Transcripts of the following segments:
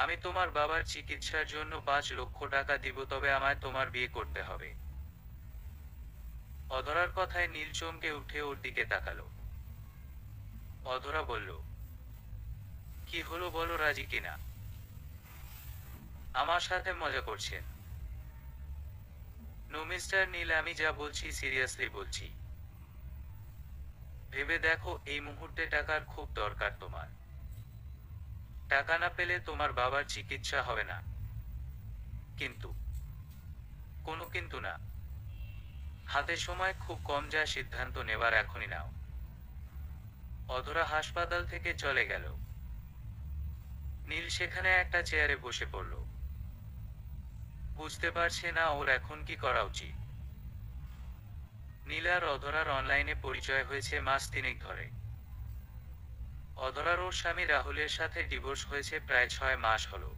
আমি তোমার বাবার চিকিৎসার জন্য 5 লক্ষ টাকা দিব, তবে আমায় তোমার বিয়ে করতে হবে। অধরার কথায় নীল চমকে উঠে ওর দিকে তাকালো। অধরা বলল, কি হলো বলো, রাজি কিনা? আমার সাথে মজা করছেন? নো মিস্টার নীল, আমি যা বলছি সিরিয়াসলি বলছি। ভেবে দেখো, এই মুহূর্তে টাকার খুব দরকার তোমার। টাকা না পেলে তোমার বাবার চিকিৎসা হবে না। কিন্তু, কোনো কিন্তু না। হাতে সময় খুব কম, যা সিদ্ধান্ত নেবার এখনই নাও। অধরা হাসপাতাল থেকে চলে গেল। নীল সেখানে একটা চেয়ারে বসে পড়ল। বুঝতে পারছে না ওর এখন কি করা উচিত। নীল আর অধরার অনলাইনে পরিচয় হয়েছে মাস 3 ধরে। অধরার ওর স্বামী রাহুলের সাথে ডিভোর্স হয়েছে প্রায় 6 মাস হলো।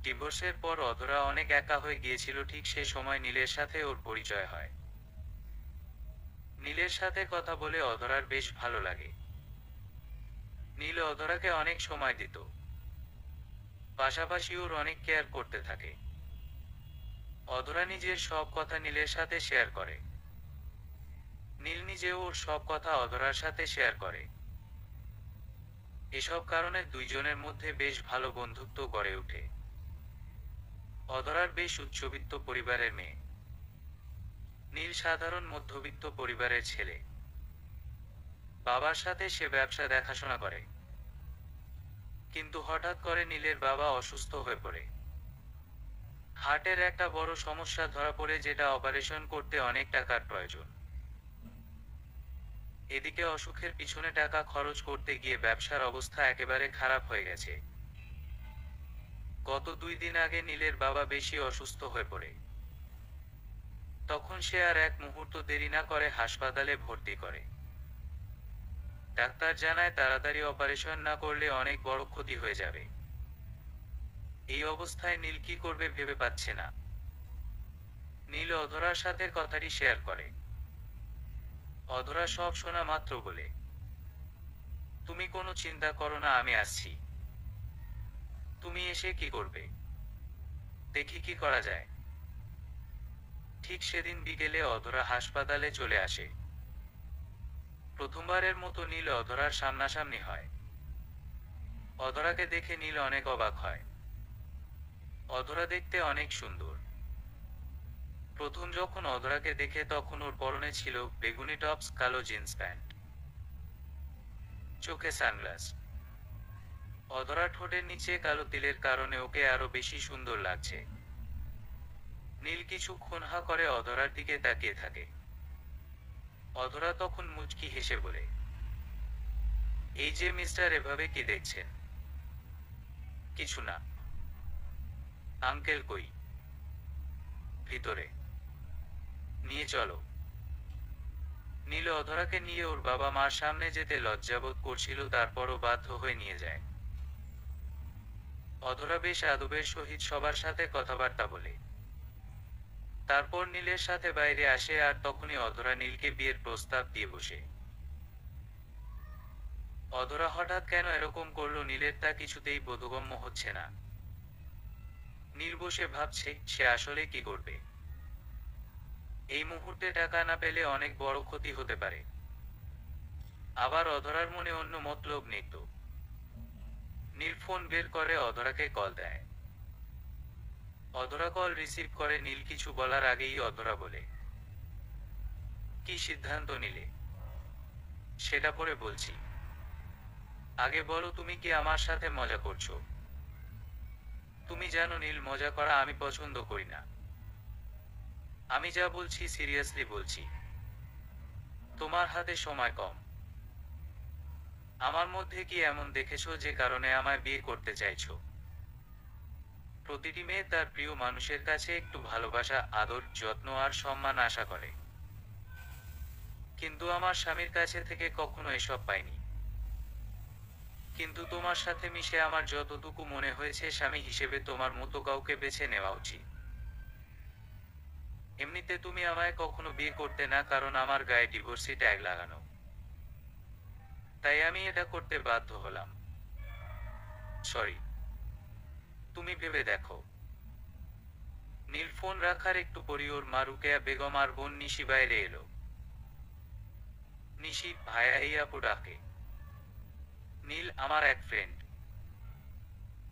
ডিভোর্সের পর অধরা অনেক একা হয়ে গিয়েছিল, ঠিক সে সময় নীলের সাথে ওর পরিচয় হয়। নীলের সাথে কথা বলে অধরার বেশ ভালো লাগে। নীল অধরাকে অনেক সময় দিত, পাশাপাশি ওর অনেক কেয়ার করতে থাকে। অধরা নিজের সব কথা নীলের সাথে শেয়ার করে। নীল নিজেও ওর সব কথা অধরার সাথে শেয়ার করে। এসব কারণে দুইজনের মধ্যে বেশ ভালো বন্ধুত্ব গড়ে ওঠে। অধরার বেশ উচ্চবিত্ত পরিবারের মেয়ে। নীল সাধারণ মধ্যবিত্ত পরিবারের ছেলে। বাবার সাথে সে ব্যবসা দেখাশোনা করে। কিন্তু হঠাৎ করে নীলের বাবা অসুস্থ হয়ে পড়ে। হার্টের একটা বড় সমস্যা ধরা পড়ে, যেটা অপারেশন করতে অনেক টাকার প্রয়োজন। এদিকে অসুখের পিছনে টাকা খরচ করতে গিয়ে ব্যবসার অবস্থা একেবারে খারাপ হয়ে গেছে। গত 2 দিন আগে নীলের বাবা বেশি অসুস্থ হয়ে পড়ে। তখন সে আর এক মুহূর্ত দেরি না করে হাসপাতালে ভর্তি করে। ডাক্তার জানায় তাড়াতাড়ি অপারেশন না করলে অনেক বড় ক্ষতি হয়ে যাবে। এই অবস্থায় নীল কি করবে ভেবে পাচ্ছে না। নীল অধরার সাথে কথাটি শেয়ার করে। অধরা সব শোনা মাত্র বলে, তুমি কোনো চিন্তা করো না, আমি আসছি। তুমি এসে কি করবে? দেখি কি করা যায়। ঠিক সেদিন বিকেলে অধরা হাসপাতালে চলে আসে। প্রথমবারের মতো নীল অধরার সামনাসামনি হয়। অধরাকে দেখে নীল অনেক অবাক হয়। অধরা দেখতে অনেক সুন্দর। প্রথম যখন অধরাকে দেখে তখন ওর পরনে ছিল বেগুনি টপস, কালো জিন্স প্যান্ট, চোখে সানগ্লাস। অধরা ঠোঁটের নিচে কালো তিলের কারণে ওকে আরো বেশি সুন্দর লাগছে। নীল কিছুক্ষণ হা করে অধরার দিকে তাকিয়ে থাকে। অধরা তখন মুচকি হেসে বলে, এই যে মিস্টার, এভাবে কি দেখছেন? কিছু না। আঙ্কেল কই? ভিতরে নিয়ে চলো। নীল অধরাকে নিয়ে ওর বাবা মার সামনে যেতে লজ্জাবোধ করছিল, তারপরও বাধ্য হয়ে নিয়ে যায়। অধরা বেশ আদবের সহিত সবার সাথে কথাবার্তা বলে। তারপর নীলের সাথে বাইরে আসে, আর তখনই অধরা নীলকে বিয়ের প্রস্তাব দিয়ে বসে। অধরা হঠাৎ কেন এরকম করলো নীলের তা কিছুতেই বোধগম্য হচ্ছে না। নীল বসে ভাবছে সে আসলে কি করবে। এই মুহূর্তে টাকা না পেলে অনেক বড় ক্ষতি হতে পারে। আবার অধরার মনে অন্য মতলব নেই তো। নীল ফোন বের করে অধরাকে কল দেয়। অধরা কল রিসিভ করে। নীল কিছু বলার আগেই অধরা বলে, কি সিদ্ধান্ত নিলে? সেটা পরে বলছি। আগে বলো, তুমি কি আমার সাথে মজা করছো? তুমি জানো নীল, মজা করা আমি পছন্দ করি না। আমি যা বলছি সিরিয়াসলি বলছি। তোমার হাতে সময় কম। আমার মধ্যে কি এমন দেখেছো যে কারণে আমায় বিয়ে করতে চাইছো? প্রতিটি মেয়ে তার প্রিয় মানুষের কাছে একটু ভালোবাসা, আদর, যত্ন আর সম্মান আশা করে। কিন্তু আমার স্বামীর কাছে থেকে কখনো এসব পাইনি। কিন্তু তোমার সাথে মিশে আমার যতটুকু মনে হয়েছে, স্বামী হিসেবে তোমার মতো কাউকে বেছে নেওয়া উচিত। এমনিতে তুমি আমায় কখনো বিয়ে করতে না, কারণ আমার গায়ে ডিভোর্সি ট্যাগ লাগানো। তাই আমি এটা করতে বাধ্য হলাম। সরি। তুমি ভেবে দেখো। নীল ফোন রাখার একটু পরই ওর মা রুকেয়া বেগম আর বোন নিশি বাইরে এলো। নিশি, ভাইয়া এই আপু ডাকে। নীল, আমার এক ফ্রেন্ড।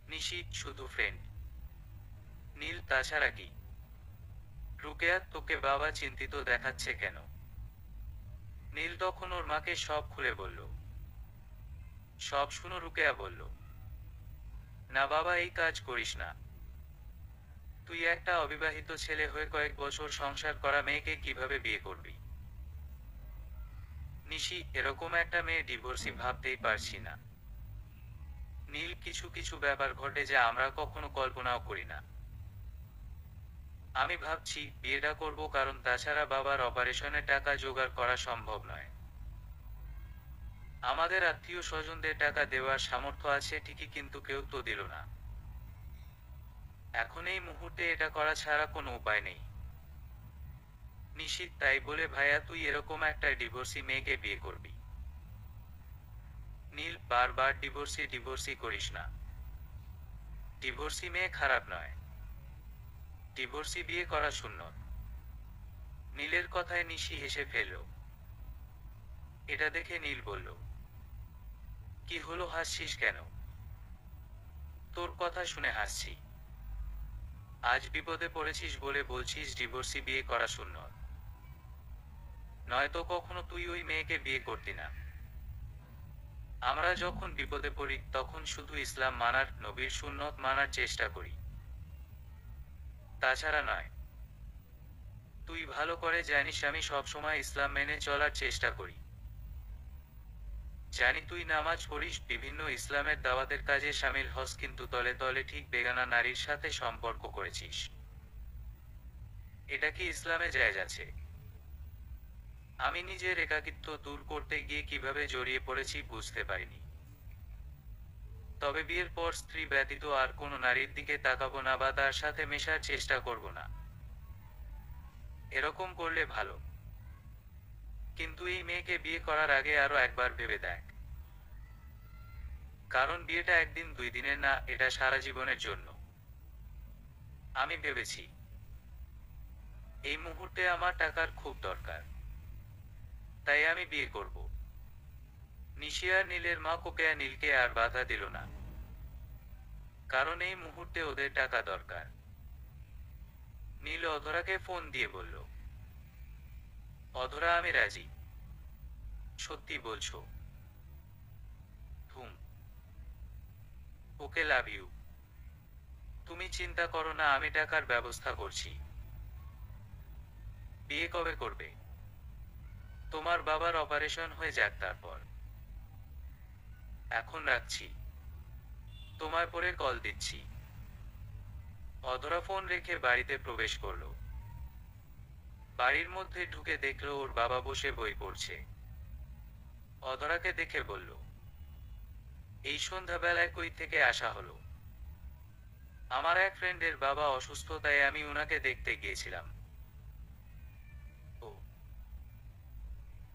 নিশি, শুধু ফ্রেন্ড। নীল, তাছাড়া কি? রুকেয়া, তোকে বাবা চিন্তিত দেখাচ্ছে কেন? নীল তখন ওর মাকে সব খুলে বলল। সব শুনো, রুকেয়া বলল। না বাবা, এই কাজ করিস না। তুই একটা অবিবাহিত ছেলে হয়ে কয়েক বছর সংসার করা মেয়েকে কিভাবে বিয়ে করবি? নিশি, এরকম একটা মেয়ে ডিভোর্সি ভাবতেই পারছি না। নীল, কিছু কিছু ব্যাপার ঘটে যা আমরা কখনো কল্পনাও করি না। আমি ভাবছি বিয়েটা করব, কারণ তাছাড়া বাবার অপারেশনের টাকা জোগাড় করা সম্ভব নয়। আমাদের আত্মীয় স্বজনদের টাকা দেওয়ার সামর্থ্য আছে ঠিকই, কিন্তু কেউ তো দিল না। এখন এই মুহূর্তে এটা করা ছাড়া কোনো উপায় নেই। নিশিত, তাই বলে ভাইয়া তুই এরকম একটা ডিভোর্সি মেয়েকে বিয়ে করবি? নীল, বারবার ডিভোর্সি ডিভোর্সি করিস না। ডিভোর্সি মেয়ে খারাপ নয়। ডিভোর্সি বিয়ে করা সুন্নত। নীলের কথায় নিশি হেসে ফেলল। এটা দেখে নীল বলল, কি হলো, হাসছিস কেন? তোর কথা শুনে হাসছি। আজ বিপদে পড়েছিস বলে বলছিস ডিভোর্সি বিয়ে করা সুন্নত? নয়তো কখনো তুই ওই মেয়েকে বিয়ে করতি না। আমরা যখন বিপদে পড়ি তখন শুধু ইসলাম মানার, নবীর সুন্নত মানার চেষ্টা করি, তাছাড়া নয়। তুই ভালো করে জানিস আমি সবসময় ইসলাম মেনে চলার চেষ্টা করি। জানি তুই নামাজ পড়িস, বিভিন্ন ইসলামের দাওয়াতের কাজে শামিল হস, কিন্তু তলে তলে ঠিক বেগানা নারীর সাথে সম্পর্ক করেছিস। এটা কি ইসলামে জায়েজ আছে? আমি নিজের একাকিত্ব দূর করতে গিয়ে কিভাবে জড়িয়ে পড়েছি বুঝতে পারিনি। তবে বিয়ের পর স্ত্রী ব্যতীত আর কোনো নারীর দিকে তাকাবো না বা তার সাথে মেশার চেষ্টা করব না। এরকম করলে ভালো। কিন্তু এই মেয়েকে বিয়ে করার আগে আরো একবার ভেবে দেখ। কারণ বিয়েটা একদিন দুই দিনের না, এটা সারা জীবনের জন্য। আমি ভেবেছি এই মুহূর্তে আমার টাকার খুব দরকার, তাই আমি বিয়ে করব। নিশি আর নীলের মা কোকেয়া নীলকে আর বাধা দিল না, কারণ এই মুহূর্তে ওদের টাকা দরকার। নীল অধরাকে ফোন দিয়ে বলল, অধরা, আমি রাজি। সত্যি বলছো? হুম। ওকে, লাভ ইউ। তুমি চিন্তা করো না, আমি টাকার ব্যবস্থা করছি। বিয়ে কবে করবে? তোমার বাবার অপারেশন হয়ে যাক তারপর। এখন রাখছি, তোমায় পরে কল দিচ্ছি। অধরা ফোন রেখে বাড়িতে প্রবেশ করলো। বাড়ির মধ্যে ঢুকে দেখলো ওর বাবা বসে বই পড়ছে। অধরাকে দেখে বলল, এই সন্ধ্যাবেলায় কই থেকে আসা হলো? আমার এক ফ্রেন্ডের বাবা অসুস্থ, তাই আমি উনাকে দেখতে গিয়েছিলাম। ও।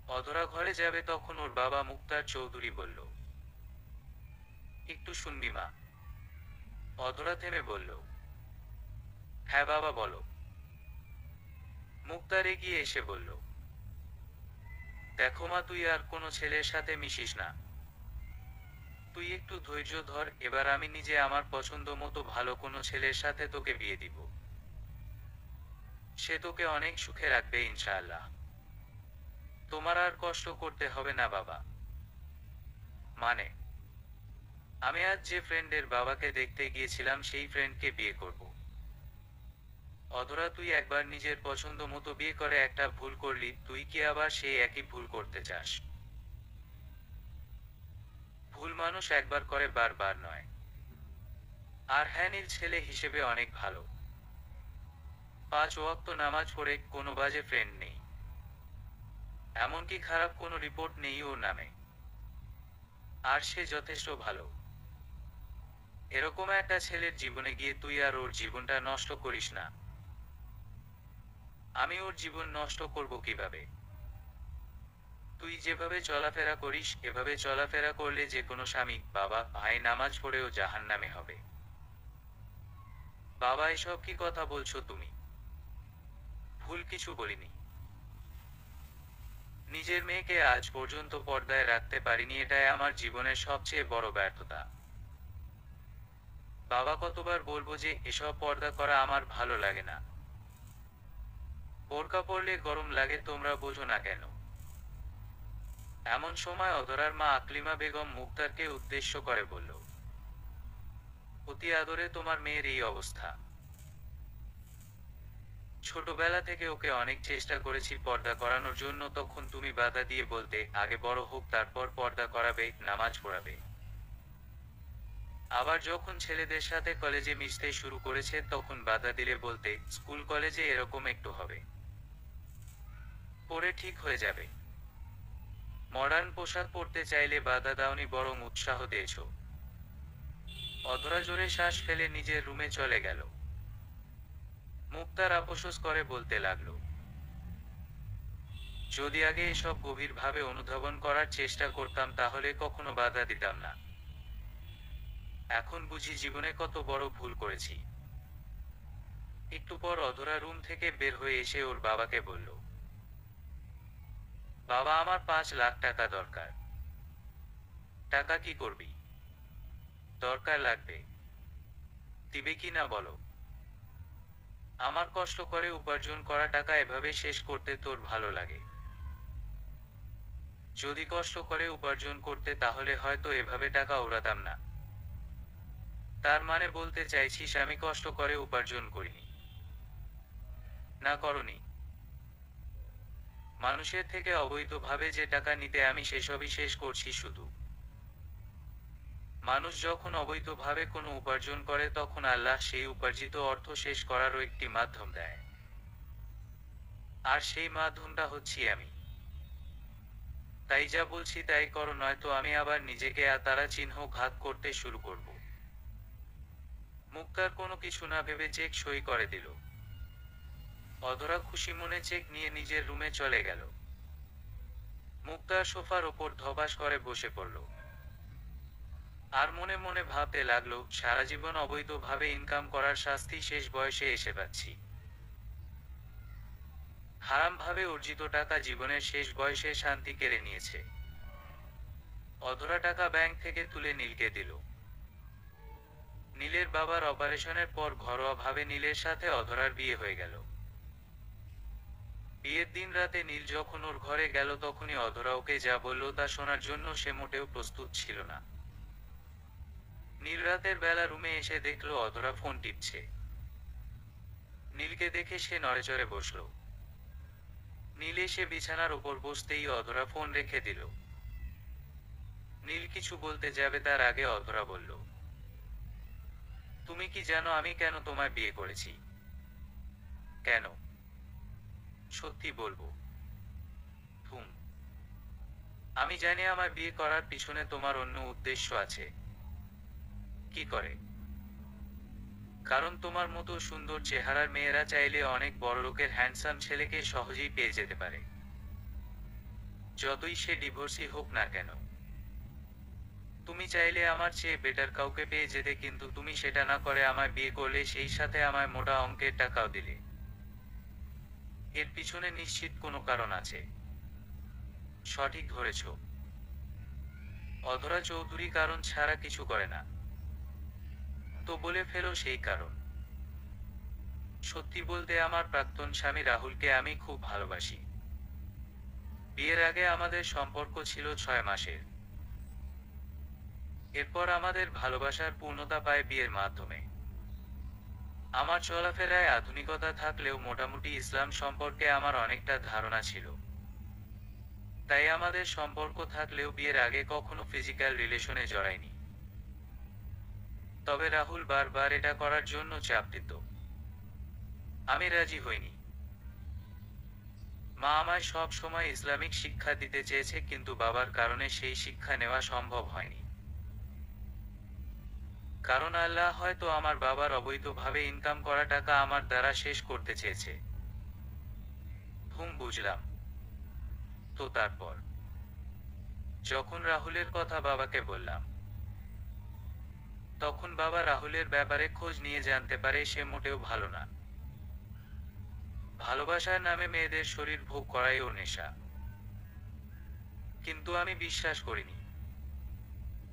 অধরা ঘরে যাবে তখন ওর বাবা মুক্তার চৌধুরী বলল, একটু শুনবি মা? অধরা থেমে বলল, হ্যাঁ বাবা বলো। মুক্তার এগিয়ে এসে বলল, দেখো মা, তুই আর কোনো ছেলের সাথে মিশিস না। তুই একটু ধৈর্য ধর, এবার আমি নিজে আমার পছন্দ মতো ভালো কোনো ছেলের সাথে তোকে বিয়ে দিব। সে তোকে অনেক সুখে রাখবে ইনশাআল্লাহ। তোমার আর কষ্ট করতে হবে না বাবা। মানে, আমি আজ যে ফ্রেন্ডের বাবাকে দেখতে গিয়েছিলাম সেই ফ্রেন্ডকে বিয়ে করব। অধরা, তুই একবার নিজের পছন্দ মতো বিয়ে করে একটা ভুল করলি, তুই কি আবার সেই একই ভুল করতে চাস? ভুল মানুষ একবার করে, বারবার নয়। আর হ্যাঁ, নীল ছেলে হিসেবে অনেক ভালো। 5 ওয়াক্ত নামাজ পড়ে, কোনো বাজে ফ্রেন্ড নেই। এমনকি খারাপ কোনো রিপোর্ট নেই ওর নামে। আর সে যথেষ্ট ভালো। এরকম একটা ছেলের জীবনে গিয়ে তুই আর ওর জীবনটা নষ্ট করিস না। আমি ওর জীবন নষ্ট করব কিভাবে? তুই যেভাবে চলাফেরা করিস এভাবে চলাফেরা করলে যে কোনো স্বামী, বাবা, ভাই নামাজ পড়েও জাহান্নামে হবে। বাবা, এসব কি কথা বলছো তুমি? ভুল কিছু বলিনি। নিজের মেয়েকে আজ পর্যন্ত পর্দায় রাখতে পারিনি, এটাই আমার জীবনের সবচেয়ে বড় ব্যর্থতা। বাবা, কতবার বলবো যে এসব পর্দা করা আমার ভালো লাগে না। বোরকা পরলে গরম লাগে, তোমরা বোঝো না কেন? এমন সময় অধরার মা আকলিমা বেগম মুক্তারকে উদ্দেশ্য করে বলল, অতি আদরে তোমার মেয়ের এই অবস্থা। ছোটবেলা থেকে ওকে অনেক চেষ্টা করেছি পর্দা করানোর জন্য, তখন তুমি বাধা দিয়ে বলতে আগে বড় হোক তারপর পর্দা করাবে, নামাজ পড়াবে। আবার যখন ছেলেদের সাথে কলেজে মিশতে শুরু করেছে তখন বাধা দিলে বলতে স্কুল কলেজে এরকম একটু হবে, পরে ঠিক হয়ে যাবে। মডার্ন পোশাক পরতে চাইলে বাধা দাওনি, বরং উৎসাহ দিয়েছ। অধরা জোরে শ্বাস ফেলে নিজের রুমে চলে গেল। মুক্তার আপসোস করে বলতে লাগলো, যদি আগে এসব গভীরভাবে অনুধাবন করার চেষ্টা করতাম তাহলে কখনো বাধা দিতাম না। এখন বুঝি জীবনে কত বড় ভুল করেছি। একটু পর অধরা রুম থেকে বের হয়ে এসে ওর বাবাকে বলল, বাবা, আমার 5 লাখ টাকা দরকার। টাকা কি করবি? দরকার লাগবে, দিবে কি না বলো? আমার কষ্ট করে উপার্জন করা টাকা এভাবে শেষ করতে তোর ভালো লাগে? যদি কষ্ট করে উপার্জন করতে তাহলে হয়তো এভাবে টাকা উড়াতাম না। তার মানে বলতে চাইছিস আমি কষ্ট করে উপার্জন করিনি? না, করনি। মানুষের থেকে অবৈধভাবে যে টাকা নিতে আমি সেসবই শেষ করছি শুধু। মানুষ যখন অবৈধভাবে কোনো উপার্জন করে তখন আল্লাহ সেই উপার্জিত অর্থ শেষ করারও একটি মাধ্যম দেয়। আর সেই মাধ্যমটা হচ্ছি আমি। তাই যা বলছি তাই করো, নয়তো আমি আবার নিজেকে তারা চিহ্ন ঘাত করতে শুরু করব। মুক্তার কোনো কিছু না ভেবে চেক সই করে দিল। অধরা খুশি মনে চেক নিয়ে নিজের রুমে চলে গেল। মুক্তার সোফার ওপর ধবাস করে বসে পড়ল। আর মনে মনে ভাবতে লাগলো, সারা জীবন অবৈধভাবে ইনকাম করার শাস্তি শেষ বয়সে এসে পাচ্ছি। হারামভাবে অর্জিত টাকা জীবনের শেষ বয়সে শান্তি কেড়ে নিয়েছে। অধরা টাকা ব্যাংক থেকে তুলে নীলকে দিল। নীলের বাবার অপারেশনের পর ঘরোয়াভাবে নীলের সাথে অধরার বিয়ে হয়ে গেল। বিয়ের দিন রাতে নীল যখন ওর ঘরে গেল তখনই অধরা ওকে যা বলল তা শোনার জন্য সে মোটেও প্রস্তুত ছিল না। নীল রাতের বেলা রুমে এসে দেখলো অধরা ফোন টিপছে। নীলকে দেখে সে নড়েচড়ে বসল। নীল এসে বিছানার উপর বসতেই অধরা ফোন রেখে দিল। নীল কিছু বলতে যাবে তার আগে অধরা বলল, তুমি কি জানো আমি কেন তোমায় বিয়ে করেছি? কেন? সত্যি বলবো। হুম, আমি জানি আমার বিয়ে করার পিছনে তোমার অন্য উদ্দেশ্য আছে। কি করে? কারণ তোমার মতো সুন্দর চেহারার মেয়েরা চাইলে অনেক বড়লোকের হ্যান্ডসাম ছেলেকে সহজেই পেয়ে যেতে পারে, যতই সে ডিভোর্সি হোক না কেন। তুমি চাইলে আমার চেয়ে বেটার কাউকে পেয়ে যেতে, কিন্তু তুমি সেটা না করে আমায় বিয়ে করলে, সেই সাথে আমায় মোটা অঙ্কের টাকাও দিলে। এর পিছনে নিশ্চিত কোনো কারণ আছে। সঠিক ধরেছ। অধরা চৌধুরী কারণ ছাড়া কিছু করে না। তো বলে ফেলো সেই কারণ। সত্যি বলতে আমার প্রাক্তন স্বামী রাহুলকে আমি খুব ভালোবাসি। বিয়ের আগে আমাদের সম্পর্ক ছিল 6 মাসের। এরপর আমাদের ভালোবাসার পূর্ণতা পায় বিয়ের মাধ্যমে। আমার চলাফেরায় আধুনিকতা থাকলেও মোটামুটি ইসলাম সম্পর্কে আমার অনেকটা ধারণা ছিল। তাই আমাদের সম্পর্ক থাকলেও বিয়ের আগে কখনো ফিজিক্যাল রিলেশনে জড়াইনি। তবে রাহুল বারবার এটা করার জন্য চাপ দিত। আমি রাজি হইনি। মা আমায় সব সময় ইসলামিক শিক্ষা দিতে চেয়েছে, কিন্তু বাবার কারণে সেই শিক্ষা নেওয়া সম্ভব হয়নি। কারণ আল্লাহ হয়তো আমার বাবার অবৈধভাবে ইনকাম করা টাকা আমার দ্বারা শেষ করতে চেয়েছে। বুঝলাম। তো তারপর যখন রাহুলের কথা বাবাকে বললাম, তখন বাবা রাহুলের ব্যাপারে খোঁজ নিয়ে জানতে পারে সে মোটেও ভালো না। ভালোবাসার নামে মেয়েদের শরীর ভোগ করাই ওর নেশা। কিন্তু আমি বিশ্বাস করিনি,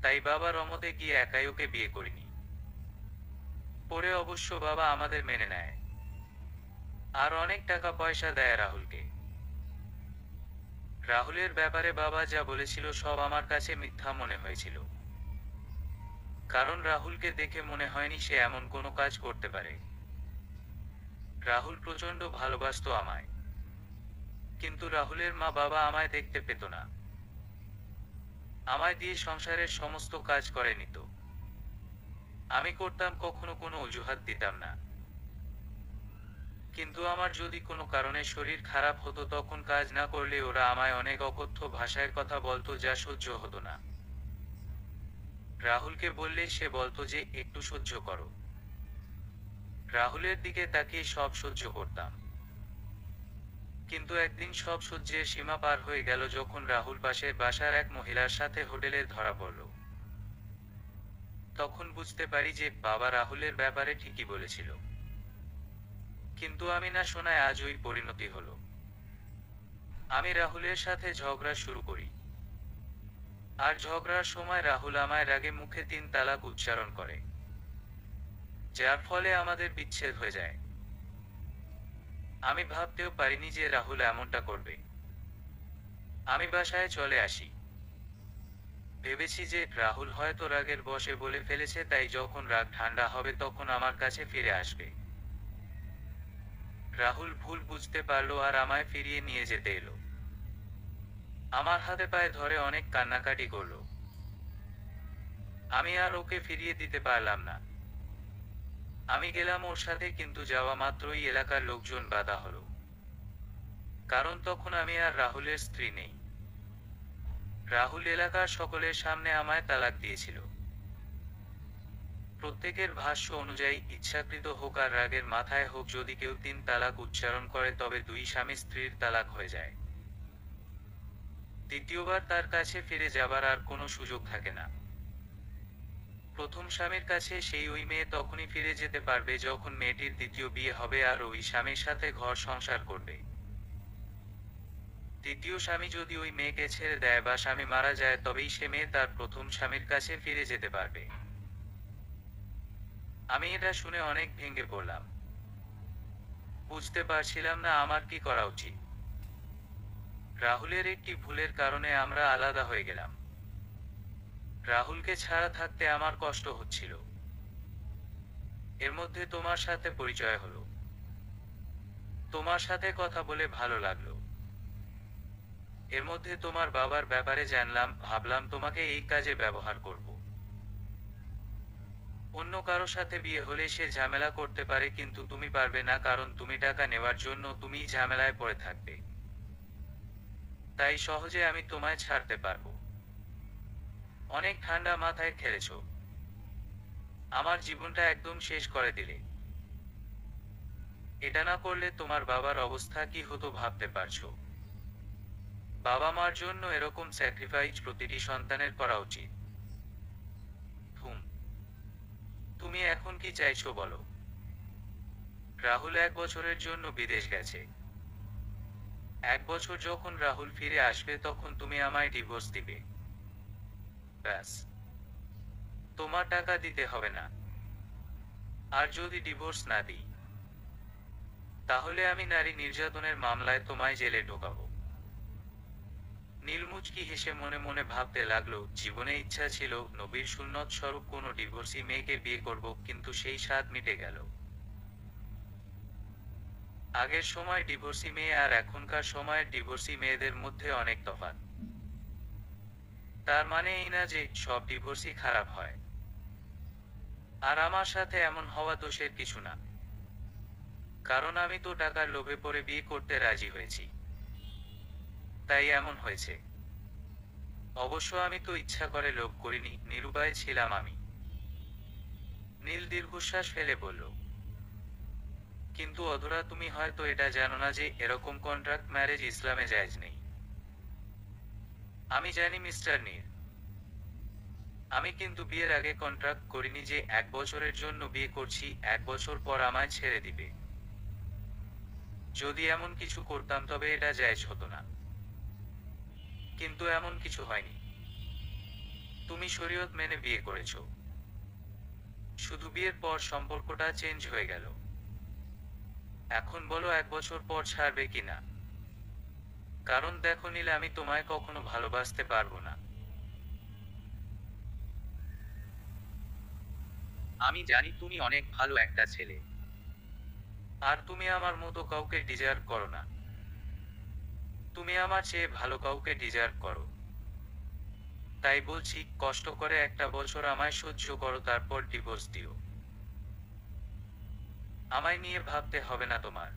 তাই বাবা রমতে গিয়ে একাই ওকে বিয়ে করিনি। পরে অবশ্য বাবা আমাদের মেনে নেয়, আর অনেক টাকা পয়সা দেয় রাহুলকে। রাহুলের ব্যাপারে বাবা যা বলেছিল সব আমার কাছে মিথ্যা মনে হয়েছিল, কারণ রাহুলকে দেখে মনে হয়নি সে এমন কোনো কাজ করতে পারে। রাহুল প্রচন্ড ভালোবাসতো আমায়, কিন্তু রাহুলের মা বাবা আমায় দেখতে পেত না। আমায় দিয়ে সংসারের সমস্ত কাজ করে নিত। আমি করতাম, কখনো কোনো অজুহাত দিতাম না। কিন্তু আমার যদি কোনো কারণে শরীর খারাপ হতো তখন কাজ না করলে ওরা আমায় অনেক অকথ্য ভাষায় কথা বলতো, যা সহ্য হতো না। রাহুলকে বললে সে বলতো যে একটু সহ্য করো। রাহুলের দিকে তাকিয়ে সব সহ্য করতাম। কিন্তু একদিন সব সহ্যের সীমা পার হয়ে গেল যখন রাহুল পাশের বাসার এক মহিলার সাথে হোটেলে ধরা পড়ল। তখন বুঝতে পারি যে বাবা রাহুলের ব্যাপারে ঠিকই বলেছিল, কিন্তু আমি না শোনায় আজ ওই পরিণতি হলো। আমি রাহুলের সাথে ঝগড়া শুরু করি, আর ঝগড়ার সময় রাহুল আমায় রাগে মুখে 3 তালাক উচ্চারণ করে, যার ফলে আমাদের বিচ্ছেদ হয়ে যায়। আমি ভাবতেও পারিনি যে রাহুল এমনটা করবে। আমি বাসায় চলে আসি। ভেবেছি যে রাহুল হয়তো রাগের বশে বলে ফেলেছে, তাই যখন রাগ ঠান্ডা হবে তখন আমার কাছে ফিরে আসবে। রাহুল ভুল বুঝতে পারলো আর আমায় ফিরিয়ে নিয়ে যেতে এলো। আমার হাতে পায়ে ধরে অনেক কান্নাকাটি করলো। আমি আর ওকে ফিরিয়ে দিতে পারলাম না। আমি গেলাম ওর সাথে, কিন্তু যাওয়া মাত্রই এলাকার লোকজন বাধা হলো, কারণ তখন আমি আর রাহুলের স্ত্রী নেই। রাহুল এলাকার সকলের সামনে আমায় তালাক দিয়েছিল। প্রত্যেকের ভাষ্য অনুযায়ী ইচ্ছাকৃত হোক আর রাগের মাথায় হোক, যদি কেউ 3 তালাক উচ্চারণ করে তবে 2 স্বামী স্ত্রীর তালাক হয়ে যায়। দ্বিতীয়বার তার কাছে ফিরে যাবার আর কোনো সুযোগ থাকে না। প্রথম স্বামীর কাছে সেই ওই মেয়ে তখনই ফিরে যেতে পারবে যখন মেয়েটির দ্বিতীয় বিয়ে হবে আর ওই স্বামীর সাথে ঘর সংসার করবে। দ্বিতীয় স্বামী যদি ওই মেয়েকে ছেড়ে দেয় বা স্বামী মারা যায় তবেই সে মেয়ে তার প্রথম স্বামীর কাছে ফিরে যেতে পারবে। আমি এটা শুনে অনেক ভেঙে পড়লাম। বুঝতে পারছিলাম না আমার কি করা উচিত। রাহুলের একটি ভুলের কারণে আমরা আলাদা হয়ে গেলাম। রাহুলকে ছাড়া থাকতে আমার কষ্ট হচ্ছিল। এর মধ্যে তোমার সাথে পরিচয় হলো। তোমার সাথে কথা বলে ভালো লাগলো। এর মধ্যে তোমার বাবার ব্যাপারে জানলাম, ভাবলাম তোমাকে এই কাজে ব্যবহার করব। অন্য কারো সাথে বিয়ে হলে সে ঝামেলা করতে পারে, কিন্তু তুমি পারবে না, কারণ তুমি টাকা নেওয়ার জন্য তুমিই ঝামেলায় পড়ে থাকবে। তাই সহজে আমি তোমায় ছাড়তে পারবো। অনেক ঠান্ডা মাথায় খেলেছো। আমার জীবনটা একদম শেষ করে দিলে। এটা না করলে তোমার বাবার অবস্থা কি হতো ভাবতে পারছো? বাবা মার জন্য এরকম স্যাক্রিফাইস প্রতিটি সন্তানের করা উচিত। হুম। তুমি এখন কি চাইছো বলো? রাহুল 1 বছরের জন্য বিদেশ গেছে। 1 বছর যখন রাহুল ফিরে আসবে তখন তুমি আমায় ডিভোর্স দিবে। ব্যাস। তোমার টাকা দিতে হবে না। আর যদি ডিভোর্স না দিই, তাহলে আমি নারী নির্যাতনের মামলায় তোমায় জেলে ঢোকাবো। নীলমুচকি হেসে মনে মনে ভাবতে লাগলো, জীবনে ইচ্ছা ছিল নবীর সুন্নত স্বরূপ কোনো ডিভোর্সি মেয়েকে বিয়ে করব, কিন্তু সেই স্বাদ মিটে গেল। আগের সময় ডিভোর্সি মেয়ে আর এখনকার সময়ের ডিভোর্সি মেয়েদের মধ্যে অনেক তফাৎ। তার মানে এই না যে সব ডিভোর্সই খারাপ হয়। আর আমার সাথে এমন হওয়া দোষের কিছু না, কারণ আমি তো টাকার লোভে পড়ে বিয়ে করতে রাজি হয়েছি, তাই এমন হয়েছে। অবশ্য আমি তো ইচ্ছা করে লোভ করিনি, নিরুপায় ছিলাম আমি। নীল দীর্ঘশ্বাস ফেলে বলল, কিন্তু অধরা, তুমি হয়তো এটা জানো না যে এরকম কন্ট্রাক্ট ম্যারেজ ইসলামে জায়েজ নেই। আমি জানি মিস্টার নীল। আমি কিন্তু বিয়ের আগে কন্ট্রাক্ট করিনি যে 1 বছরের জন্য বিয়ে করছি, 1 বছর পর আমায় ছেড়ে দিবে। যদি এমন কিছু করতাম তবে এটা জায়েজ হতো না। কিন্তু এমন কিছু হয়নি। তুমি শরীয়ত মেনে বিয়ে করেছো। শুধু বিয়ের পর সম্পর্কটা চেঞ্জ হয়ে গেল। এখন বলো 1 বছর পর ছাড়বে কিনা? কারণ দেখো নীল, আমি তোমায় কখনো ভালোবাসতে পারবো না। আমি জানি তুমি অনেক ভালো একটা ছেলে। আর তুমি আমার মতো কাউকে ডিজার্ভ করো না। তুমি আমার চেয়ে ভালো কাউকে ডিজার্ভ করো। তাই বলছি, কষ্ট করে 1 বছর আমায় সহ্য করো, তারপর ডিভোর্স দিও। আমায় নিয়ে ভাবতে হবে না তোমার।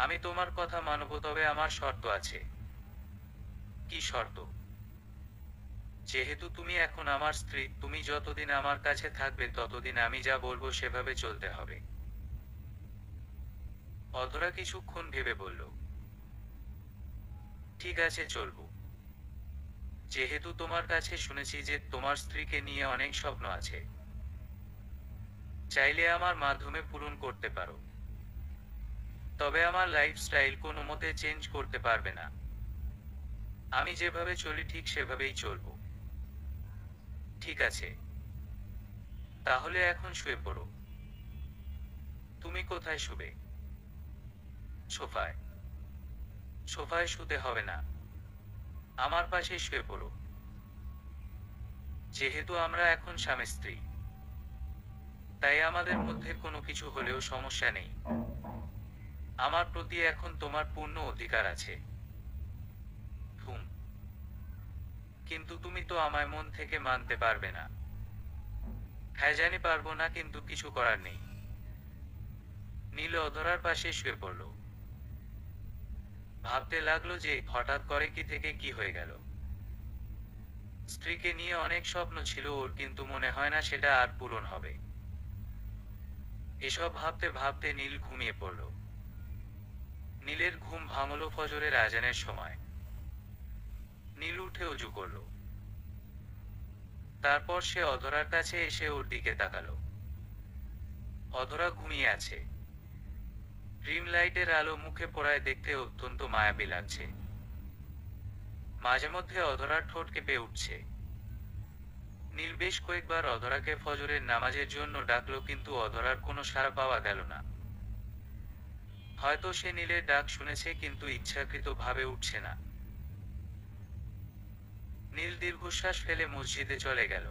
আমি তোমার কথা মানব, তবে আমার শর্ত আছে। কি শর্ত? যেহেতু তুমি এখন আমার স্ত্রী, তুমি যতদিন আমার কাছে থাকবে ততদিন আমি যা বলবো সেভাবে চলতে হবে। অধরা কিছুক্ষণ ভেবে বলল, ঠিক আছে, চলবো। যেহেতু তোমার কাছে শুনেছি যে তোমার স্ত্রীকে নিয়ে অনেক স্বপ্ন আছে, চাইলে আমার মাধ্যমে পূরণ করতে পারো। তবে আমার লাইফস্টাইল কোনো মতে চেঞ্জ করতে পারবে না। আমি যেভাবে চলি ঠিক সেভাবেই চলবো। ঠিক আছে, তাহলে এখন শুয়ে পড়ো। তুমি কোথায় শুবে? সোফায়। সোফায় শুতে হবে না, আমার পাশে শুয়ে পড়ো। যেহেতু আমরা এখন স্বামী স্ত্রী, তাই আমাদের মধ্যে কোনো কিছু হলেও সমস্যা নেই। আমার প্রতি এখন তোমার পূর্ণ অধিকার আছে। হুম। কিন্তু তুমি তো আমায় মন থেকে মানতে পারবে না। হ্যাঁ জানি পারবো না, কিন্তু কিছু করার নেই। নীল অধরার পাশে শুয়ে পড়ল। ভাবতে লাগলো যে হঠাৎ করে কি থেকে কি হয়ে গেল। স্ত্রীকে নিয়ে অনেক স্বপ্ন ছিল ওর, কিন্তু মনে হয় না সেটা আর পূরণ হবে। এসব ভাবতে ভাবতে নীল ঘুমিয়ে পড়ল। নীলের ঘুম ভাঙল ফজরের আজানের সময়। নীল উঠে অজু করল। তারপর সে অধরার কাছে এসে ওর দিকে তাকালো। অধরা ঘুমিয়ে আছে। ড্রিম লাইটের আলো মুখে পড়ায় দেখতে অত্যন্ত মায়াবী লাগছে। মাঝে মধ্যে অধরার ঠোঁট কেঁপে উঠছে। নীল বেশ কয়েকবার অধরাকে ফজরের নামাজের জন্য ডাকলো, কিন্তু অধরার কোনো সাড়া পাওয়া গেল না। হয়তো সে নীলের ডাক শুনেছে কিন্তু ইচ্ছাকৃতভাবে উঠছে না। নীল দীর্ঘশ্বাস ফেলে মসজিদে চলে গেল।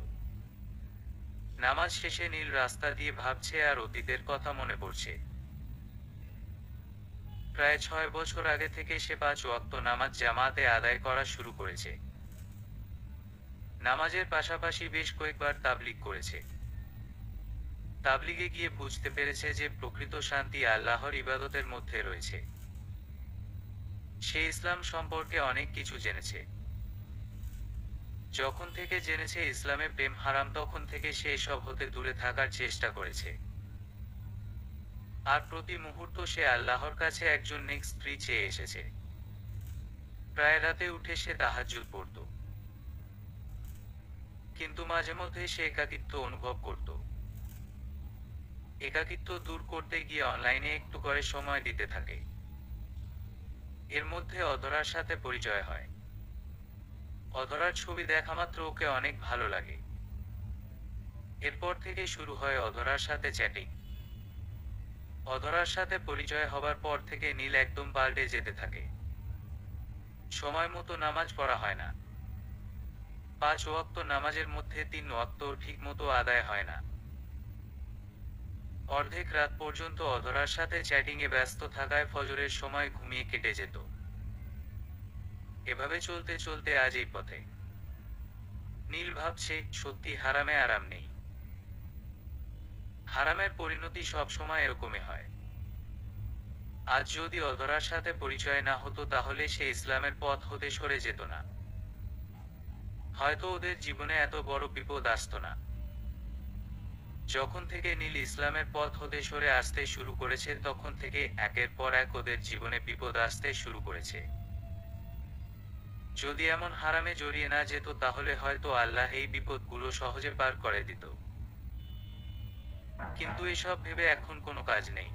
নামাজ শেষে নীল রাস্তা দিয়ে ভাবছে আর অতীতের কথা মনে পড়ছে। প্রায় 6 বছর আগে থেকে সে 5 ওয়াক্ত নামাজ জামাতে আদায় করা শুরু করেছে। নামাজের পাশাপাশি বেশ কয়েকবার তাবলিগ করেছে। তাবলিগে গিয়ে বুঝতে পেরেছে যে প্রকৃত শান্তি আল্লাহর ইবাদতের মধ্যে রয়েছে। সে ইসলাম সম্পর্কে অনেক কিছু জেনেছে। যখন থেকে জেনেছে ইসলামে প্রেম হারাম, তখন থেকে সে এসব হতে দূরে থাকার চেষ্টা করেছে। আর প্রতি মুহূর্ত সে আল্লাহর কাছে একজন নেক স্ত্রী চেয়ে এসেছে। প্রায় রাতে উঠে সে তাহাজ্জুদ পড়ত। কিন্তু মাঝে মধ্যে সে একাকিত্ব অনুভব করত। একাকিত্ব দূর করতে গিয়ে অনলাইনে একটু করে সময় দিতে থাকে। এর মধ্যে অধরার সাথে পরিচয় হয়। অধরার ছবি দেখা মাত্র ওকে অনেক ভালো লাগে। এরপর থেকে শুরু হয় অধরার সাথে চ্যাটিং। অধরার সাথে পরিচয় হবার পর থেকে নীল একদম পাল্টে যেতে থাকে। সময় মতো নামাজ পড়া হয় না। 5 ওয়াক্ত নামাজের মধ্যে 3 ওয়াক্ত ঠিক মতো আদায় হয় না। অর্ধেক রাত পর্যন্ত অধরার সাথে চ্যাটিংয়ে ব্যস্ত থাকায় ফজরের সময় ঘুমিয়ে কেটে যেত। এভাবে চলতে চলতে আজ এই পথে। নীল ভাবছে, সত্যি হারামে আরাম নেই। হারামের পরিণতি সবসময় এরকমই হয়। আজ যদি অধরার সাথে পরিচয় না হতো তাহলে সে ইসলামের পথ হতে সরে যেত না। হয়তো ওদের জীবনে এত বড় বিপদ আসতো না। যখন থেকে নীল ইসলামের পথ হতে সরে আসতে শুরু করেছে তখন থেকে একের পর এক ওদের জীবনে বিপদ আসতে শুরু করেছে। যদি এমন হারামে জড়িয়ে না যেত তাহলে হয়তো আল্লাহ এই বিপদগুলো সহজে পার করে দিত। কিন্তু এসব ভেবে এখন কোনো কাজ নেই।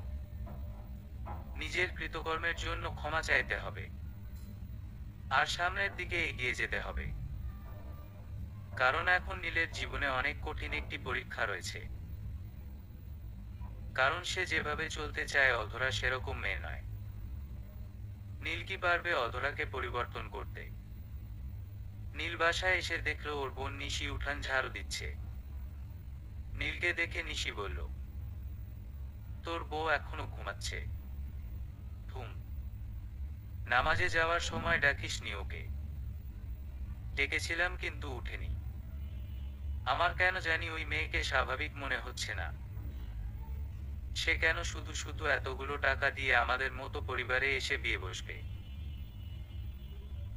নিজের কৃতকর্মের জন্য ক্ষমা চাইতে হবে, আর সামনের দিকে এগিয়ে যেতে হবে। কারণ এখন নীলের জীবনে অনেক কঠিন একটি পরীক্ষা রয়েছে। কারণ সে যেভাবে চলতে চায় অধরা সেরকম মেয়ে নয়। নীল কি পারবে অধরাকে পরিবর্তন করতে? নীল বাসায় এসে দেখলো ওর বোন নিশি উঠান ঝাড়ু দিচ্ছে। নীলকে দেখে নিশি বলল, তোর বউ এখনো ঘুমাচ্ছে? ঘুম, নামাজে যাওয়ার সময় ডাকিসনি ওকে? ডেকেছিলাম কিন্তু উঠেনি। আমার কেন জানি ওই মেয়েকে স্বাভাবিক মনে হচ্ছে না। সে কেন শুধু শুধু এতগুলো টাকা দিয়ে আমাদের মতো পরিবারে এসে বিয়ে বসবে?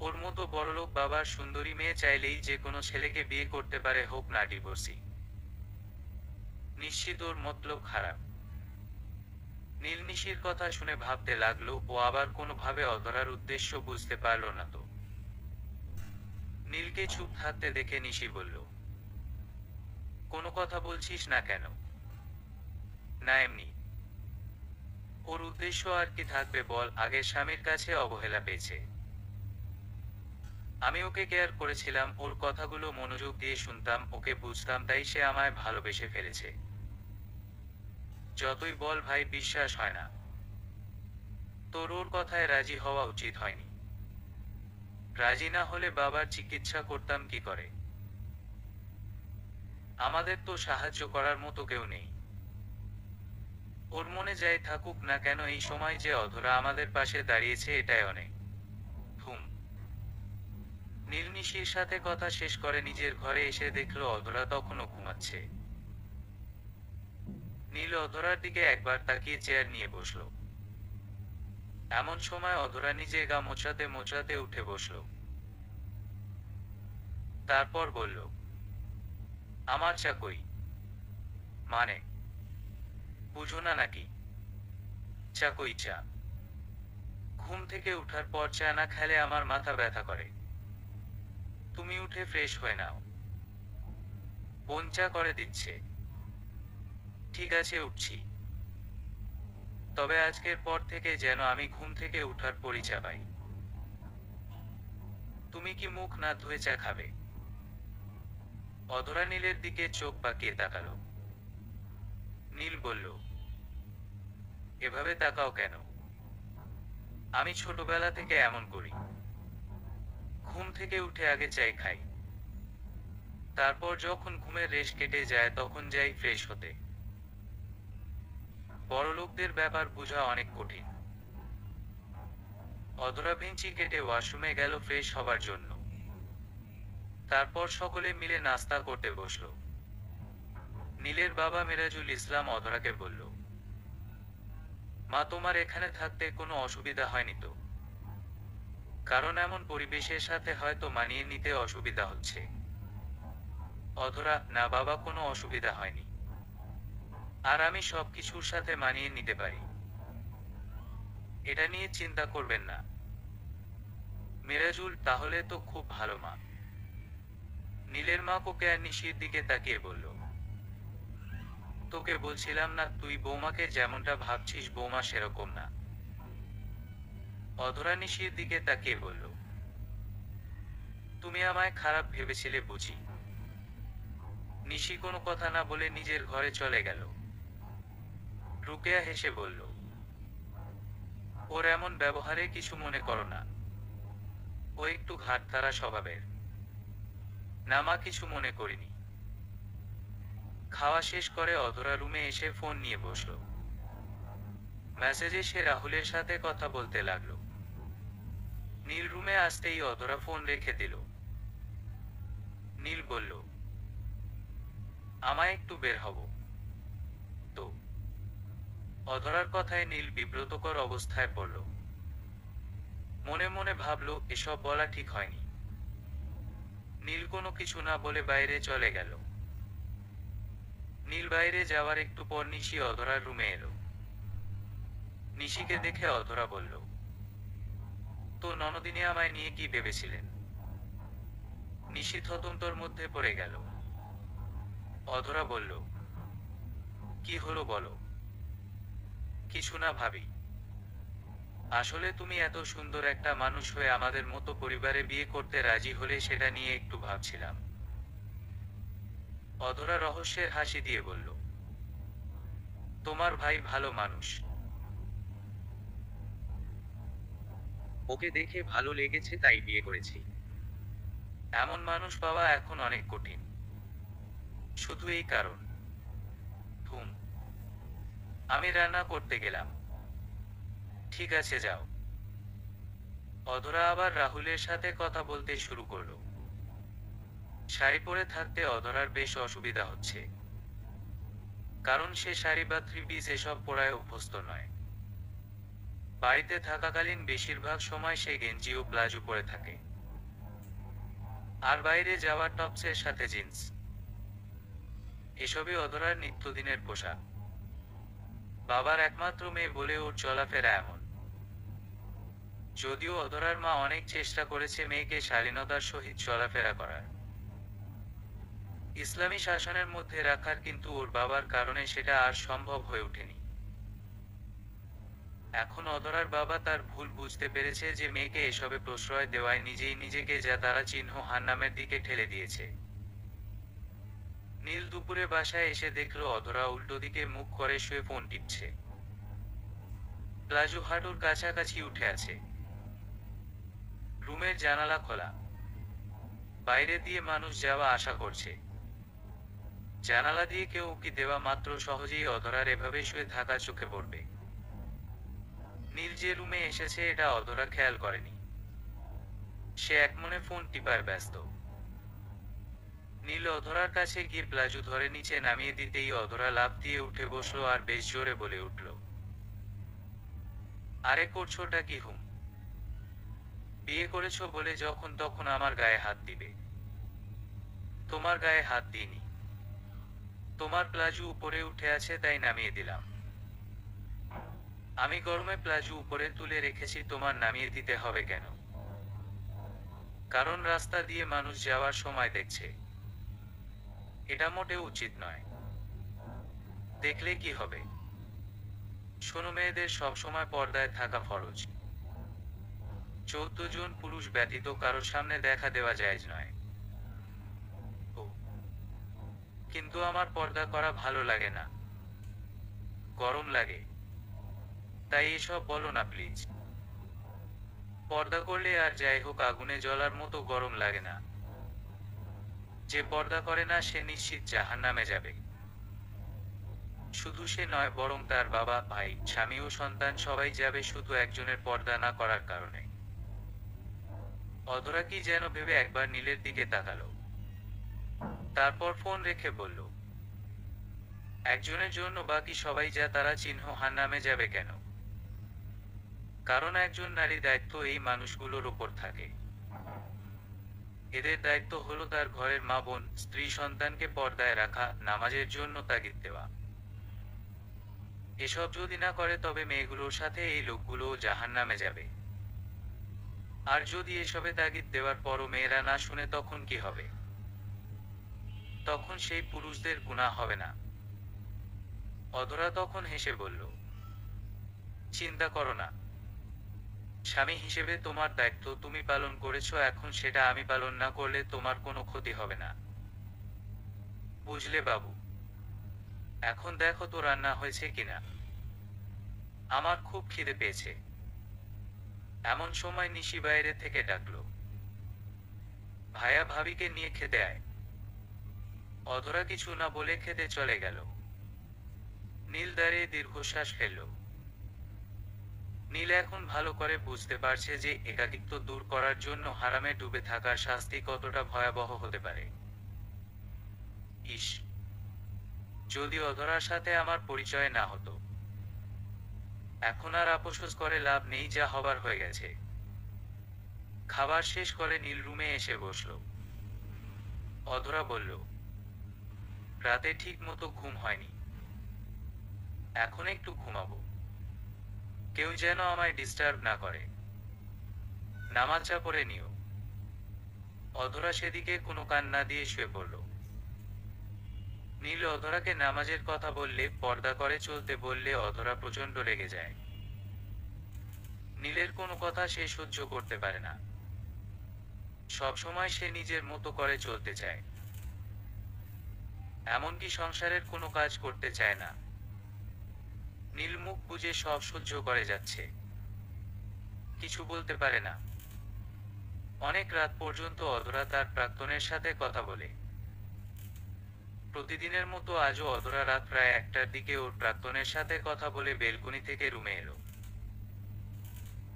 ওর মতো বড়লোক বাবার সুন্দরী মেয়ে চাইলেই যে কোনো ছেলেকে বিয়ে করতে পারে, হোক না ডিভোর্সি। নিশ্চিত ওর মতলব খারাপ। নীল নিশির কথা শুনে ভাবতে লাগলো, ও আবার কোনোভাবে অধরার উদ্দেশ্য বুঝতে পারল না তো। নীলকে চুপ থাকতে দেখে নিশি বলল, কোনো কথা বলছিস না কেন? না এমনি। ওর উদ্দেশ্য আর কি থাকবে বল, আগের স্বামীর কাছে অবহেলা পেয়েছে। আমি ওকে কেয়ার করেছিলাম, ওর কথাগুলো মনোযোগ দিয়ে শুনতাম, ওকে বুঝতাম, তাই সে আমায় ভালোবেসে ফেলেছে। যতই বল ভাই, বিশ্বাস হয় না। তোর ওর কথায় রাজি হওয়া উচিত হয়নি। রাজি না হলে বাবার চিকিৎসা করতাম কি করে? আমাদের তো সাহায্য করার মতো কেউ নেই। ওর মনে যাই থাকুক না কেন, এই সময় যে অধরা আমাদের পাশে দাঁড়িয়েছে এটাই অনেক। ঘুম। নীল নিশির সাথে কথা শেষ করে নিজের ঘরে এসে দেখলো অধরা তখনও ঘুমাচ্ছে। নীল অধরার দিকে একবার তাকিয়ে চেয়ার নিয়ে বসলো। এমন সময় অধরা নিজে গা মোছাতে মোছাতে উঠে বসলো। তারপর বলল, আমার চা কই? মানে, বুঝো না নাকি? চা কই চা? ঘুম থেকে উঠার পর চা না খেলে আমার মাথা ব্যথা করে। তুমি উঠে ফ্রেশ হয়ে নাও, বোন চা করে দিচ্ছে। ঠিক আছে, উঠছি। তবে আজকের পর থেকে যেন আমি ঘুম থেকে উঠার পরই চা পাই। তুমি কি মুখ না ধুয়ে চা খাবে? অধরা নীলের দিকে চোখ পাকিয়ে তাকালো। নীল বলল, এভাবে তাকাও কেন? আমি ছোটবেলা থেকে এমন করি। ঘুম থেকে উঠে আগে চাই খাই, তারপর যখন ঘুমের রেশ কেটে যায় তখন যাই ফ্রেশ হতে। বড়লোকদের ব্যাপার বোঝা অনেক কঠিন। অধরা ভেঞ্চি কেটে ওয়াশরুমে গেল ফ্রেশ হবার জন্য। তারপর সকলে মিলে নাস্তা করতে বসলো। নীলের বাবা মিরাজুল ইসলাম অধরাকে বলল, মা, তোমার এখানে থাকতে কোনো অসুবিধা হয়নি তো? কারণ এমন পরিবেশের সাথে হয়তো মানিয়ে নিতে অসুবিধা হচ্ছে। অধরা, না বাবা, কোনো অসুবিধা হয়নি। আর আমি সবকিছুর সাথে মানিয়ে নিতে পারি। এটা নিয়ে চিন্তা করবেন না। মিরাজুল, তাহলে তো খুব ভালো মা। নীলের মা কোকে আর নিশির দিকে তাকিয়ে বলল, তোকে বলছিলাম না, তুই বৌমাকে যেমনটা ভাবছিস বৌমা সেরকম না। অধরা নিশির দিকে তাকিয়ে বলল, তুমি আমায় খারাপ ভেবেছিলে বুঝি? নিশি কোনো কথা না বলে নিজের ঘরে চলে গেল। রুকেয়া হেসে বলল, ওর এমন ব্যবহারে কিছু মনে করো না। ও একটু ঘাটতারা স্বভাবের। না মা, কিছু মনে করিনি। খাওয়া শেষ করে অধরা রুমে এসে ফোন নিয়ে বসলো। মেসেজে সে রাহুলের সাথে কথা বলতে লাগলো। নীল রুমে আসতেই অধরা ফোন রেখে দিল। নীল বলল, আমায় একটু বের হব তো। অধরার কথায় নীল বিব্রতকর অবস্থায় পড়ল। মনে মনে ভাবলো, এসব বলা ঠিক হয়নি। নীল কোনো কিছু না বলে বাইরে চলে গেল। নীল বাইরে যাওয়ার একটু পর নিশি অধরার রুমে এলো। নিশিকে দেখে অধরা বলল, তো ননদিনী আমায় নিয়ে কি ভেবেছিলেন? নিশি থতমতর মধ্যে পড়ে গেল। অধরা বলল, কি হলো বলো। কিছু না ভাবি। আসলে তুমি এত সুন্দর একটা মানুষ হয়ে আমাদের মতো পরিবারে বিয়ে করতে রাজি হলে সেটা নিয়ে একটু ভাবছিলাম। অধরা রহস্যের হাসি দিয়ে বলল, তোমার ভাই ভালো মানুষ। ওকে দেখে ভালো লেগেছে তাই বিয়ে করেছি। এমন মানুষ পাওয়া এখন অনেক কঠিন। শুধু এই কারণ। হুম। আমি রান্না করতে গেলাম। ঠিক আছে, যাও। অধরা আবার রাহুলের সাথে কথা বলতে শুরু করলো। শাড়ি পরে থাকতে অধরার বেশ অসুবিধা হচ্ছে। কারণ সে শাড়ি বা থ্রি পিস এসব পরায় অভ্যস্ত নয়। বাড়িতে থাকাকালীন বেশিরভাগ সময় সে গেঞ্জি ও প্লাজো পরে থাকে। আর বাইরে যাওয়া টপসের সাথে জিন্স। এসবই অধরার নিত্যদিনের পোশাক। বাবার একমাত্র মেয়ে বলে ওর চলাফেরা এমন। যদিও অধরার মা অনেক চেষ্টা করেছে মেয়েকে শালীনতার সহিত চলাফেরা করার, ইসলামী শাসনের মধ্যে রাখার, কিন্তু ওর বাবার কারণে সেটা আর সম্ভব হয়ে ওঠেনি। এখন অধরার বাবা তার ভুল বুঝতে পেরেছে যে মেয়েকে এসবে প্রশ্রয় দেওয়ায় নিজেই নিজেকে যা তারা চিহ্ন হান্নামের দিকে ঠেলে দিয়েছে। নীল দুপুরে বাসায় এসে দেখলো অধরা উল্টো দিকে মুখ করে শুয়ে ফোন টিপছে। প্লাজো হাঁটুর কাছাকাছি উঠে আছে। রুমের জানালা খোলা। বাইরে দিয়ে মানুষ যাওয়া আসা করছে। জানালা দিয়ে কেউ উকি দেওয়া মাত্র সহজেই অধরার এভাবে শুয়ে থাকা চোখে পড়বে। নীল যে রুমে এসেছে এটা অধরা খেয়াল করেনি। সে একমনে ফোন টিপায় ব্যস্ত। নীল অধরার কাছে গিয়ে প্লাজো ধরে নিচে নামিয়ে দিতেই অধরা লাফ দিয়ে উঠে বসলো আর বেশ জোরে বলে উঠল, আরে করছোটা কি হুম? বিয়ে করেছো বলে যখন তখন আমার গায়ে হাত দিবে? তোমার গায়ে হাত দিইনি। তোমার প্লাজো উপরে উঠে আছে তাই নামিয়ে দিলাম। আমি গরমে প্লাজো উপরে তুলে রেখেছি, তোমার নামিয়ে দিতে হবে কেন? কারণ রাস্তা দিয়ে মানুষ যাওয়ার সময় দেখছে। এটা মোটেও উচিত নয়। দেখলে কি হবে? শোনো, মেয়েদের সবসময় পর্দায় থাকা ফরজ। 14 জন পুরুষ ব্যতীত কারোর সামনে দেখা দেওয়া জায়েজ নয়। ও, কিন্তু আমার পর্দা করা ভালো লাগে না। গরম লাগে। তাই এসব বলো না প্লিজ। পর্দা করলে আর যাই হোক আগুনে জ্বলার মতো গরম লাগে না। যে পর্দা করে না সে নিশ্চিত জাহান্নামে যাবে। শুধু সে নয়, বরং তার বাবা, ভাই, স্বামী ও সন্তান সবাই যাবে শুধু একজনের পর্দা না করার কারণে। অধরা কি যেন ভেবে একবার নীলের দিকে তাকালো। তারপর ফোন রেখে বলল, একজনের জন্য বাকি সবাই যা তারা চিহ্ন হান্নামে যাবে কেন? কারণ একজন নারী দায়িত্ব এই মানুষগুলোর উপর থাকে। এদের দায়িত্ব হলো তার ঘরের মা, বোন, স্ত্রী, সন্তানকে পর্দায় রাখা, নামাজের জন্য তাগিদ দেওয়া। এসব যদি না করে তবে মেয়েগুলোর সাথে এই লোকগুলোও জাহান্নামে যাবে। আর যদি এসবে তাগিদ দেওয়ার পরও মেয়েরা না শুনে তখন কি হবে? তখন সেই পুরুষদের গুনাহ হবে না। অধরা তখন হেসে বলল, চিন্তা করো না। স্বামী হিসেবে তোমার দায়িত্ব তুমি পালন করেছো, এখন সেটা আমি পালন না করলে তোমার কোনো ক্ষতি হবে না। বুঝলে বাবু? এখন দেখো তো রান্না হয়েছে কিনা। আমার খুব খিদে পেয়েছে। এমন সময় নিশি বাইরে থেকে ডাকলো, ভাইয়া ভাবিকে নিয়ে খেতে আয়। অধরা কিছু না বলে খেতে চলে গেল। নীল দাঁড়িয়ে দীর্ঘশ্বাস ফেলল। নীল এখন ভালো করে বুঝতে পারছে যে একাকিত্ব দূর করার জন্য হারামে ডুবে থাকার শাস্তি কতটা ভয়াবহ হতে পারে। ইস, যদি অধরার সাথে আমার পরিচয় না হতো। এখন আর আপোষোস করে লাভ নেই, যা হবার হয়ে গেছে। খাবার শেষ করে নীল রুমে এসে বসল। অধরা বলল, রাতে ঠিক মতো ঘুম হয়নি। এখন একটু ঘুমাবো। কেউ যেন আমায় ডিস্টার্ব না করে। নামাজটা পড়ে নিও। অধরা সেদিকে কোনো কান না দিয়ে শুয়ে পড়ল। নীল অধরাকে নামাজের কথা বললে, পর্দা করে চলতে বললে অধরা প্রচণ্ড রেগে যায়। নীলের কোনো কথা সে সহ্য করতে পারে না। সবসময় সে নিজের মতো করে চলতে চায়, এমনকি সংসারের কোনো কাজ করতে চায় না। নীল মুখ বুজে সব সহ্য করে যাচ্ছে, কিছু বলতে পারে না। অনেক রাত পর্যন্ত অধরা তার প্রাক্তনের সাথে কথা বলে। প্রতিদিনের মতো আজও অধরা রাত প্রায় 1টার দিকে ওর প্রাক্তনের সাথে কথা বলে বেলকনি থেকে রুমে এলো।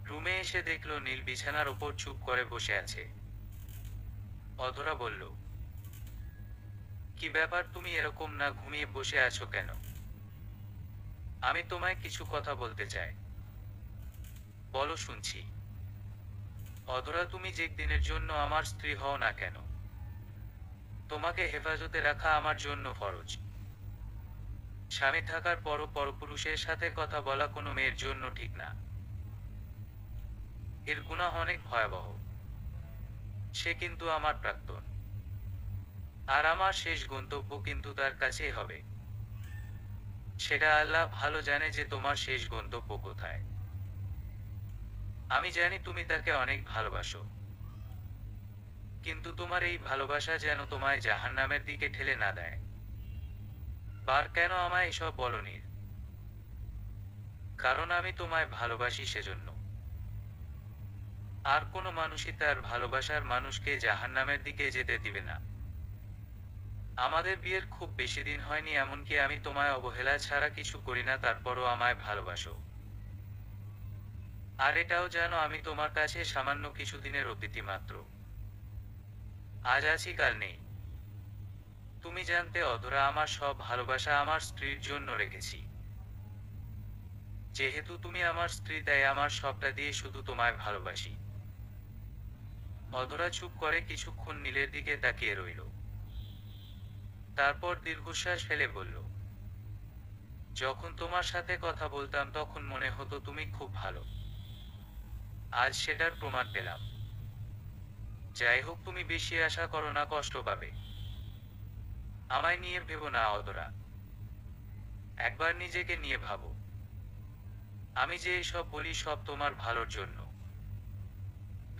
রুমে এসে দেখলো নীল বিছানার ওপর চুপ করে বসে আছে। অধরা বলল, কি ব্যাপার, তুমি এরকম না ঘুমিয়ে বসে আছো কেন? আমি তোমায় কিছু কথা বলতে চাই। বলো, শুনছি। অধরা, তুমি যে দিনের জন্য আমার স্ত্রী হও না কেন, তোমাকে হেফাজতে রাখা আমার জন্য ফরজ। স্বামী থাকার পরও পরপুরুষের সাথে কথা বলা কোনো মেয়ের জন্য ঠিক না। এর গুনাহ অনেক ভয়াবহ। সে কিন্তু আমার প্রাক্তন, আর আমার শেষ গন্তব্য কিন্তু তার কাছেই হবে। সেটা আল্লাহ ভালো জানে যে তোমার শেষ গন্তব্য কোথায়। আমি জানি তুমি তাকে অনেক ভালোবাসো, কিন্তু তোমার এই ভালোবাসা যেন তোমায় জাহান্নামের দিকে ঠেলে না দেয়। বার কেন আমায় এসব বলনি? কারণ আমি তোমায় ভালোবাসি, সেজন্য। আর কোনো মানুষই তার ভালোবাসার মানুষকে জাহান্নামের দিকে যেতে দিবে না। আমাদের বিয়ের খুব বেশি দিন হয়নি, এমনকি আমি তোমায় অবহেলা ছাড়া কিছু করি না, তারপরও আমায় ভালোবাসো। আর এটাও জানো আমি তোমার কাছে সামান্য কিছুদিনের অতিথি মাত্র। আজ আছি, কাল নেই। তুমি জানতে অধরা, আমার সব ভালোবাসা আমার স্ত্রীর জন্য রেখেছি। যেহেতু তুমি আমার স্ত্রী, তাই আমার সবটা দিয়ে শুধু তোমায় ভালোবাসি। অধরা চুপ করে কিছুক্ষণ নীলের দিকে তাকিয়ে রইল। তারপর দীর্ঘশ্বাস ফেলে বলল, যখন তোমার সাথে কথা বলতাম তখন মনে হতো তুমি খুব ভালো। আজ সেটার প্রমাণ পেলাম। যাই হোক, তুমি বেশি আশা করো না, কষ্ট পাবে। আমায় নিয়ে ভেবো না অধরা, একবার নিজেকে নিয়ে ভাবো। আমি যে এসব বলি সব তোমার ভালোর জন্য।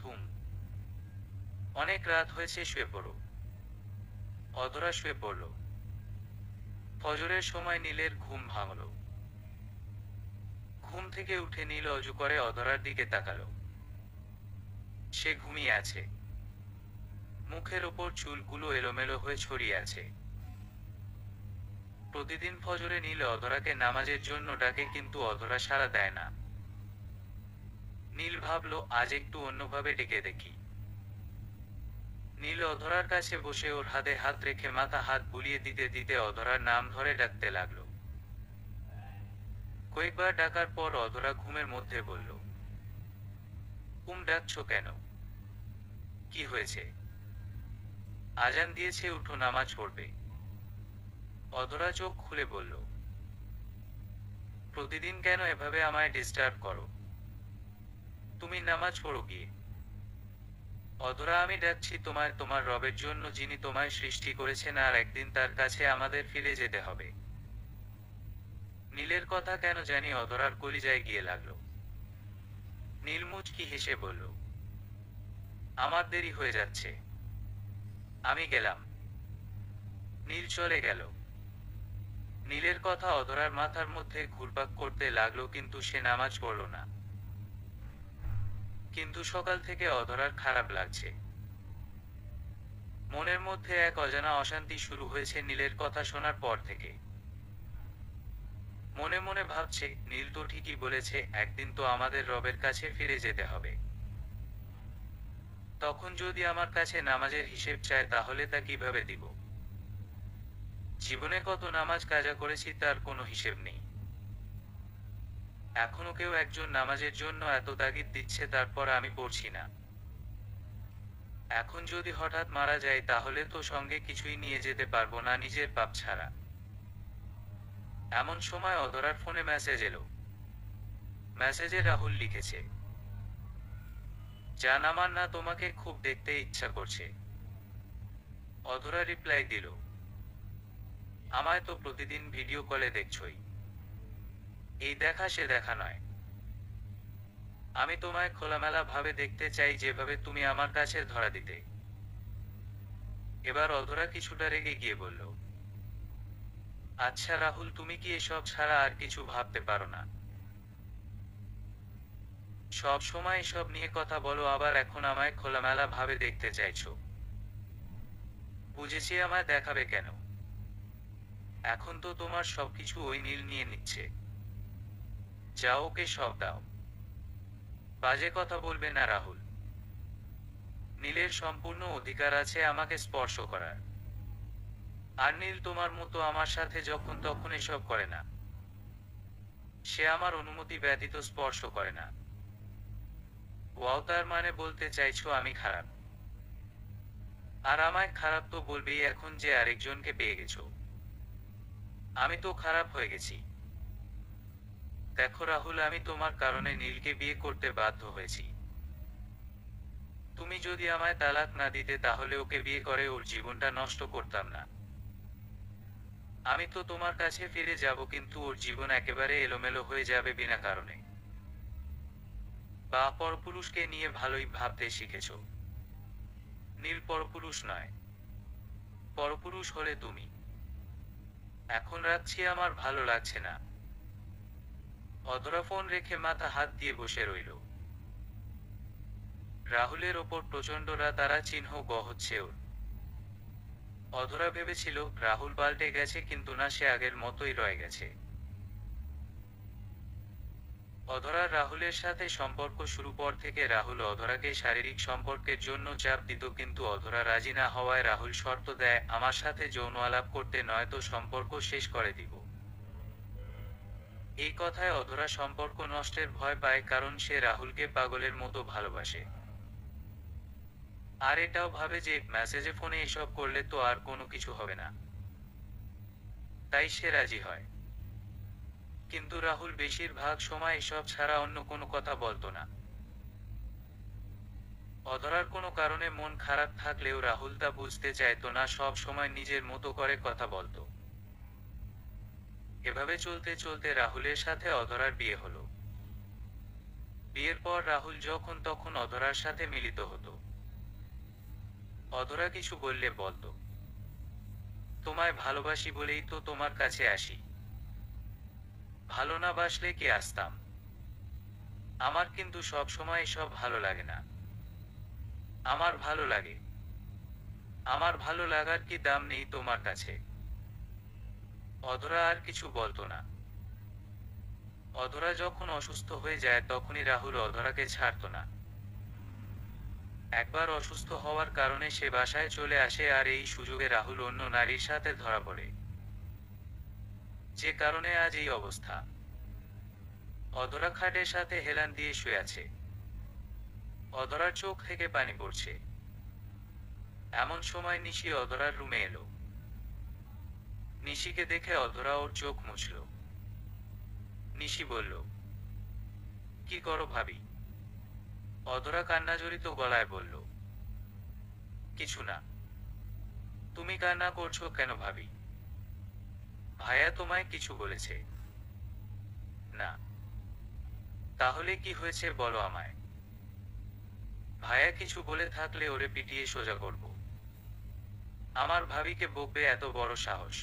ঘুম। অনেক রাত হয়েছে, শুয়ে পড়ো। অধরা শুয়ে পড়ল। ফজরের সময় নীলের ঘুম ভাঙল। ঘুম থেকে উঠে নীল অজু করে অধরার দিকে তাকালো। সে ঘুমিয়ে আছে। মুখের ওপর চুলগুলো এলোমেলো হয়ে ছড়িয়ে আছে। প্রতিদিন ফজরে নীল অধরাকে নামাজের জন্য ডাকে, কিন্তু অধরা সাড়া দেয় না। নীল ভাবলো, আজ একটু অন্যভাবে ডেকে দেখি। নীল অধরার কাছে বসে ওর হাতে হাত রেখে মাথা হাত বুলিয়ে দিতে দিতে অধরার নাম ধরে ডাকতে লাগলো। কয়েকবার ডাকার পর অধরা ঘুমের মধ্যে বলল, ডাকছো কেন? কি হয়েছে? আজান দিয়েছে, উঠো, নামাজ পড়বে। অধরা চোখ খুলে বলল, প্রতিদিন কেন এভাবে আমায় ডিস্টার্ব করো? তুমি নামাজ পড়ো গিয়ে। অধরা, আমি ডাকছি তোমায় তোমার রবের জন্য, যিনি তোমায় সৃষ্টি করেছেন, আর একদিন তার কাছে আমাদের ফিরে যেতে হবে। নীলের কথা কেন জানি অধরার কলিজায় গিয়ে লাগলো। নীল মুচকি হেসে বলল, আমার দেরি হয়ে যাচ্ছে, আমি গেলাম। নীল চলে গেল। নীলের কথা অধরার মাথার মধ্যে ঘুরপাক করতে লাগলো, কিন্তু সে নামাজ পড়ল না। কিন্তু সকাল থেকে অধরার খারাপ লাগছে। মনের মধ্যে এক অজানা অশান্তি শুরু হয়েছে নীলের কথা শোনার পর থেকে। মনে মনে ভাবছে, নীল তো ঠিকই বলেছে, একদিন তো আমাদের রবের কাছে ফিরে যেতে হবে। তখন যদি আমার কাছে নামাজের হিসেব চায়, তাহলে তা কিভাবে দিব? জীবনে কত নামাজ কাজা করেছি, তার কোনো হিসেব নেই। এখনো কেউ একজন নামাজের জন্য এত তাগিদ দিচ্ছে, তারপর আমি পড়ছি না। এখন যদি হঠাৎ মারা যায়, তাহলে তো সঙ্গে কিছুই নিয়ে যেতে পারবো না, নিজের পাপ ছাড়া। এমন সময় অধরার ফোনে মেসেজ এলো। মেসেজে রাহুল লিখেছে, জান, আমার না তোমাকে খুব দেখতে ইচ্ছা করছে। অধরা রিপ্লাই দিল, আমায় তো প্রতিদিন ভিডিও কলে দেখছই। এই দেখা সে দেখা নয়। আমি তোমায় খোলামেলা ভাবে দেখতে চাই, যেভাবে তুমি আমার কাছে ধরা দিতে। এবার অধরা কিছুটা রেগে গিয়ে বলল, আচ্ছা রাহুল, তুমি কি এসব ছাড়া আর কিছু ভাবতে পারো না? সব সময় এসব নিয়ে কথা বলো, আবার এখন আমায় খোলামেলা ভাবে দেখতে চাইছো। বুঝেছি, আমায় দেখাবে কেন? এখন তো তোমার সবকিছু ওই নীল নিয়ে নিচ্ছে। যাও, ওকে সব দাও। বাজে কথা বলবে না রাহুল। নীলের সম্পূর্ণ অধিকার আছে আমাকে স্পর্শ করার। আর নীল তোমার মতো আমার সাথে যখন তখন এসব করে না। সে আমার অনুমতি ব্যতীত স্পর্শ করে না। ওয়াও, তার মানে বলতে চাইছো আমি খারাপ? আর আমায় খারাপ তো বলবেই এখন যে আরেকজনকে পেয়ে গেছো। আমি তো খারাপ হয়ে গেছি। দেখো রাহুল, আমি তোমার কারণে নীলকে বিয়ে করতে বাধ্য হয়েছি। তুমি যদি আমায় তালাক না দিতে তাহলে ওকে বিয়ে করে ওর জীবনটা নষ্ট করতাম না। আমি তো তোমার কাছে ফিরে যাব, কিন্তু ওর জীবন একেবারে এলোমেলো হয়ে যাবে বিনা কারণে। বা পরপুরুষকে নিয়ে ভালোই ভাবতে শিখেছো। নীল পরপুরুষ নয়। পরপুরুষ হলে তুমি। এখন রাখছি, আমার ভালো লাগছে না। অধরা ফোন রেখে মাথা হাত দিয়ে বসে রইল। রাহুলের ওপর প্রচন্ড তারা চিহ্ন হচ্ছে ওর। অধরা ভেবেছিল রাহুল পাল্টে গেছে, কিন্তু না, সে আগের মতোই রয়ে গেছে। অধরার রাহুলের সাথে সম্পর্ক শুরু পর থেকে রাহুল অধরাকে শারীরিক সম্পর্কের জন্য চাপ দিত, কিন্তু অধরা রাজি না হওয়ায় রাহুল শর্ত দেয়, আমার সাথে যৌন আলাপ করতে, নয়তো সম্পর্ক শেষ করে দিব। এই কথায় অধরা সম্পর্ক নষ্টের ভয় পায়, কারণ সে রাহুলকে পাগলের মতো ভালোবাসে। আর এটাও ভাবে যে মেসেজে ফোনে এসব করলে তো আর কোনো কিছু হবে না। তাই সে রাজি হয়। কিন্তু রাহুল বেশিরভাগ সময় এসব ছাড়া অন্য কোনো কথা বলতো না। অধরার কোনো কারণে মন খারাপ থাকলেও রাহুল তা বুঝতে চাইতো না, সব সময় নিজের মতো করে কথা বলতো। এভাবে চলতে চলতে রাহুলের সাথে অধরার বিয়ে হলো। বিয়ের পর রাহুল যখন তখন অধরার সাথে মিলিত হতো। অধরা কিছু বললে বলতো, তোমায় ভালোবাসি বলেই তো তোমার কাছে আসি। ভালো না বাসলে কি আসতাম? আমার কিন্তু সব সময় এসব ভালো লাগে না। আমার ভালো লাগে। আমার ভালো লাগার কি দাম নেই তোমার কাছে? অধরা আর কিছু বলতো না। অধরা যখন অসুস্থ হয়ে যায় তখনই রাহুল অধরাকে ছাড়তো না। একবার অসুস্থ হওয়ার কারণে সে বাসায় চলে আসে, আর এই সুযোগে রাহুল অন্য নারীর সাথে ধরা পড়ে। যে কারণে আজ এই অবস্থা। অধরা খাটের সাথে হেলান দিয়ে শুয়ে আছে। অধরার চোখ থেকে পানি পড়ছে। এমন সময় নিশি অধরার রুমে এলো। নিশিকে দেখে অধরা ওর চোখ মুছল। নিশি বলল, কি করো ভাবি? অধরা কান্নাজড়িত গলায় বলল, কিছু না। তুমি কান্না করছো কেন ভাবি? ভাইয়া তোমায় কিছু বলেছে? না। তাহলে কি হয়েছে বলো আমায়। ভাইয়া কিছু বলে থাকলে ওরে পিটিয়ে সোজা করব। আমার ভাবিকে বকবে এত বড় সাহস?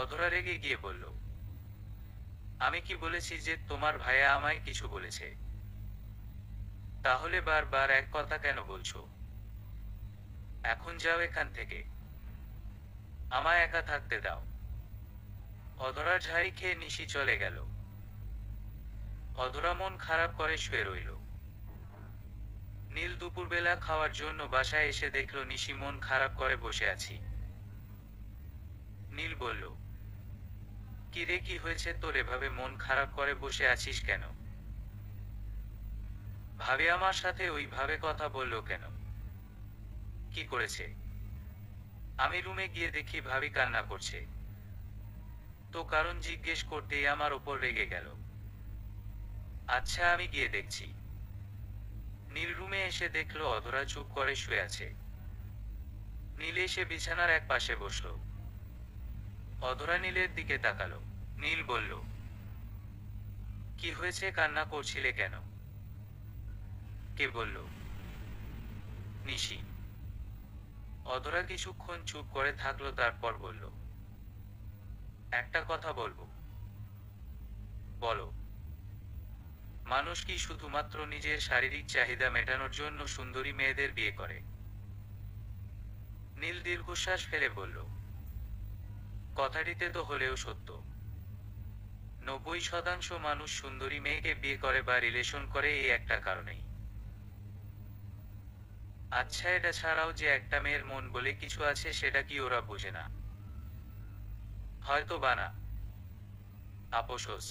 অধরা রেগে গিয়ে বলল, আমি কি বলেছি যে তোমার ভাইয়া আমায় কিছু বলেছে? তাহলে বারবার এক কথা কেন বলছো? এখন যাও এখান থেকে। আমায় একা থাকতে দাও। অধরা ঝাড়ি খেয়ে নিশি চলে গেল। অধরা মন খারাপ করে শুয়ে রইল। নীল দুপুরবেলা খাওয়ার জন্য বাসায় এসে দেখলো নিশি মন খারাপ করে বসে আছি। নীল বলল, কি রে, কি হয়েছে তোর, এভাবে মন খারাপ করে বসে আছিস কেন? ভাবি আমার সাথে ওইভাবে কথা বললো কেন? কি করেছে? আমি রুমে গিয়ে দেখি ভাবি কান্না করছে। তো কারণ জিজ্ঞেস করতেই আমার ওপর রেগে গেল। আচ্ছা, আমি গিয়ে দেখছি। নীল রুমে এসে দেখলো অধরা চুপ করে শুয়ে আছে। নীল এসে বিছানার এক পাশে বসলো। অধরা নীলের দিকে তাকালো। নীল বলল, কি হয়েছে, কান্না করছিলে কেন? কে বলল? নিশি। অধরা কিছুক্ষণ চুপ করে থাকলো, তারপর বলল, একটা কথা বলবো। বলো। মানুষ কি শুধুমাত্র নিজের শারীরিক চাহিদা মেটানোর জন্য সুন্দরী মেয়েদের বিয়ে করে? নীল দীর্ঘশ্বাস ফেলে বলল, কথাটিতে তো হলেও সত্য। 90% মানুষ সুন্দরী মেয়েকে বিয়ে করে বা রিলেশন করে এই একটা কারণেই। আচ্ছা, এটা ছাড়াও যে একটা মেয়ের মন বলে কিছু আছে, সেটা কি ওরা বোঝে না? হয়তো বা না। আপোসোস।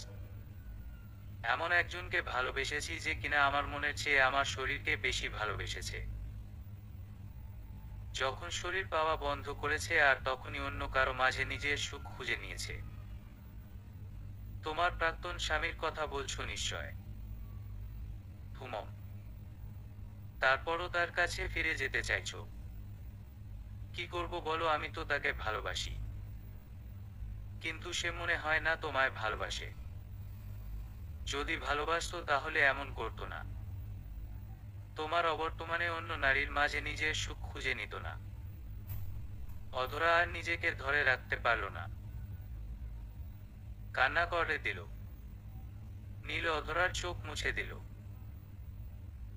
এমন একজনকে ভালোবেসেছি যে কিনা আমার মনের চেয়ে আমার শরীরকে বেশি ভালোবেসেছে। যখন শরীর পাওয়া বন্ধ করেছে আর তখনই অন্য কারো মাঝে নিজের সুখ খুঁজে নিয়েছে। তোমার প্রাক্তন স্বামীর কথা বলছো নিশ্চয়? হুমম। তারপরও তার কাছে ফিরে যেতে চাইছো? কি করব বলো, আমি তো তাকে ভালোবাসি। কিন্তু সে মনে হয় না তোমায় ভালোবাসে। যদি ভালোবাসতো তাহলে এমন করতো না। তোমার অবর্তমানে অন্য নারীর মাঝে নিজের সুখ খুঁজে নিত না। অধরা আর নিজেকে ধরে রাখতে পারল না। কান্না করে দিল। নীল অধরার চোখ মুছে দিল।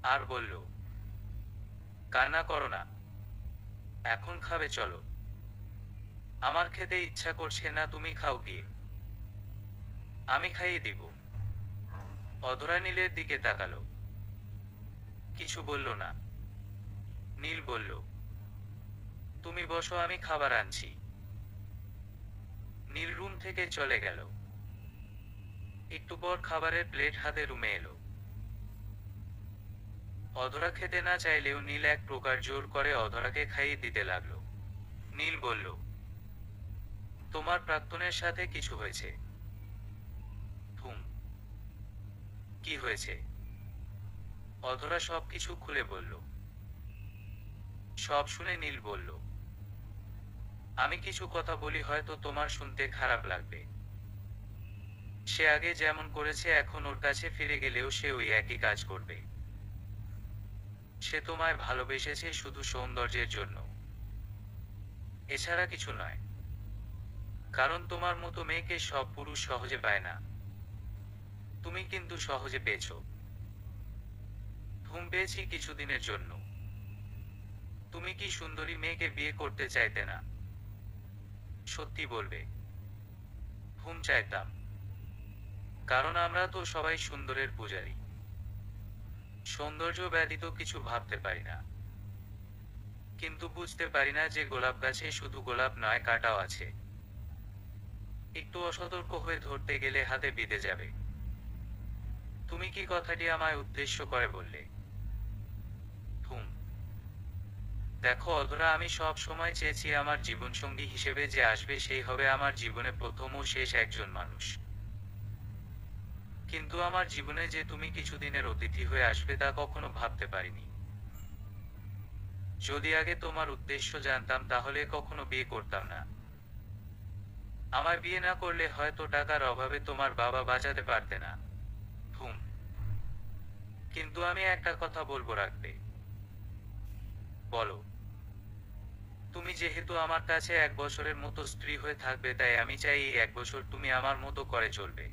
আর বলল, কান্না করো না। এখন খাবে, চলো। আমার খেতে ইচ্ছা করছে না, তুমি খাও গিয়ে। আমি খাইয়ে দিব। অধরা নীলের দিকে তাকালো। কিছু বলল না। নীল বলল, তুমি বসো, আমি খাবার আনছি। নীল রুম থেকে চলে গেল। একটু পর খাবারের প্লেট হাতে রুমে এলো। অধরা খেতে না চাইলেও নীল এক প্রকার জোর করে অধরাকে খাইয়ে দিতে লাগলো। নীল বলল, তোমার প্রাক্তনের সাথে কিছু হয়েছে? হুম। কি হয়েছে? অধরা সবকিছু খুলে বলল। সব শুনে নীল বলল, আমি কিছু কথা বলি, হয়তো তোমার শুনতে খারাপ লাগবে। সে আগে যেমন করেছে এখন ওর কাছে ফিরে গেলেও সে ওই একই কাজ করবে। সে তোমায় ভালোবেসেছে শুধু সৌন্দর্যের জন্য, এছাড়া কিছু নয়। কারণ তোমার মতো মেয়েকে সব পুরুষ সহজে পায় না। তুমি কিন্তু সহজে পেয়েছো। ঘুম পেয়েছি কিছুদিনের জন্য। তুমি কি সুন্দরী মেয়েকে বিয়ে করতে চাইতে না? সত্যি বলবে? ঘুম চাইতাম। কারণ আমরা তো সবাই সুন্দরের পূজারী। সৌন্দর্য ব্যতীত কিছু ভাবতে পারি না। কিন্তু বুঝতে পারি না যে গোলাপ গাছে শুধু গোলাপ নয়, কাঁটাও আছে। একটু অসতর্ক হয়ে ধরতে গেলে হাতে বিঁধে যাবে। তুমি কি কথাটি আমায় উদ্দেশ্য করে বললে? হুম। দেখো অধরা, আমি সব সময় চেয়েছি আমার জীবনসঙ্গী হিসেবে যে আসবে সেই হবে আমার জীবনে প্রথম ও শেষ একজন মানুষ। কিন্তু আমার জীবনে যে তুমি কিছুদিনের অতিথি হয়ে আসবে তা কখনো ভাবতে পারিনি। যদি আগে তোমার উদ্দেশ্য জানতাম তাহলে কখনো বিয়ে করতাম না। আমার বিয়ে না করলে হয়তো টাকার অভাবে তোমার বাবা বাঁচাতে পারতে না। হুম। কিন্তু আমি একটা কথা বলবো, রাখবে? বলো। তুমি যেহেতু আমার কাছে 1 বছরের মতো স্ত্রী হয়ে থাকবে, তাই আমি চাই এই 1 বছর তুমি আমার মতো করে চলবে।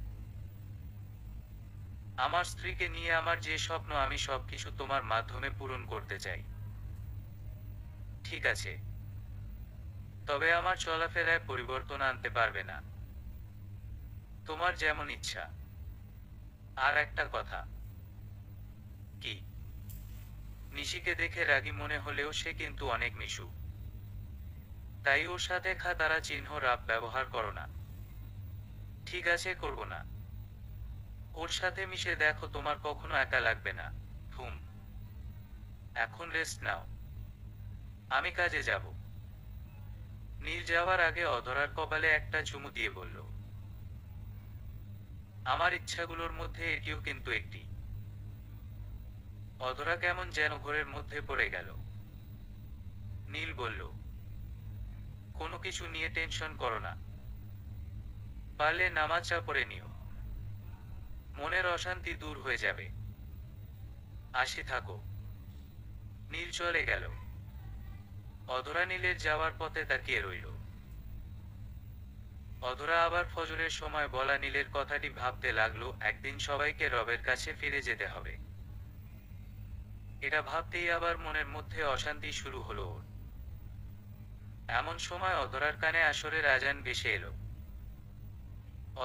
আমার স্ত্রীকে নিয়ে আমার যে স্বপ্ন, আমি সবকিছু তোমার মাধ্যমে পূরণ করতে চাই। ঠিক আছে? তবে আমার চলাফেরায় পরিবর্তন আনতে পারবে না। তোমার যেমন ইচ্ছা। আর একটা কথা। কি? নিশিকে দেখে রাগী মনে হলেও সে কিন্তু অনেক মিশুক। তাই ওর সাথে তারা চিহ্ন রাব ব্যবহার করো না। ঠিক আছে, করব না। ওর সাথে মিশে দেখো, তোমার কখনো একা লাগবে না। হুম। এখন রেস্ট নাও। আমি কাজে যাব। নীল যাওয়ার আগে অধরার কপালে একটা চুমু দিয়ে বলল, আমার ইচ্ছাগুলোর মধ্যে এটিও কিন্তু একটি। অধরা কেমন যেন ঘোরের মধ্যে পড়ে গেল। নীল বলল, কোনো কিছু নিয়ে টেনশন করো না, পারলে নামাজটা পড়ে নিও, মনের অশান্তি দূর হয়ে যাবে। আসি থাকো। নীল চলে গেল। অধরা নীলের যাওয়ার পথে তাকিয়ে রইল। অধরা আবার ফজরের সময় বলা নীলের কথাটি ভাবতে লাগলো, একদিন সবাইকে রবের কাছে ফিরে যেতে হবে। এটা ভাবতেই আবার মনের মধ্যে অশান্তি শুরু হলো ওর। এমন সময় অধরার কানে আসরের আজান ভেসে এলো।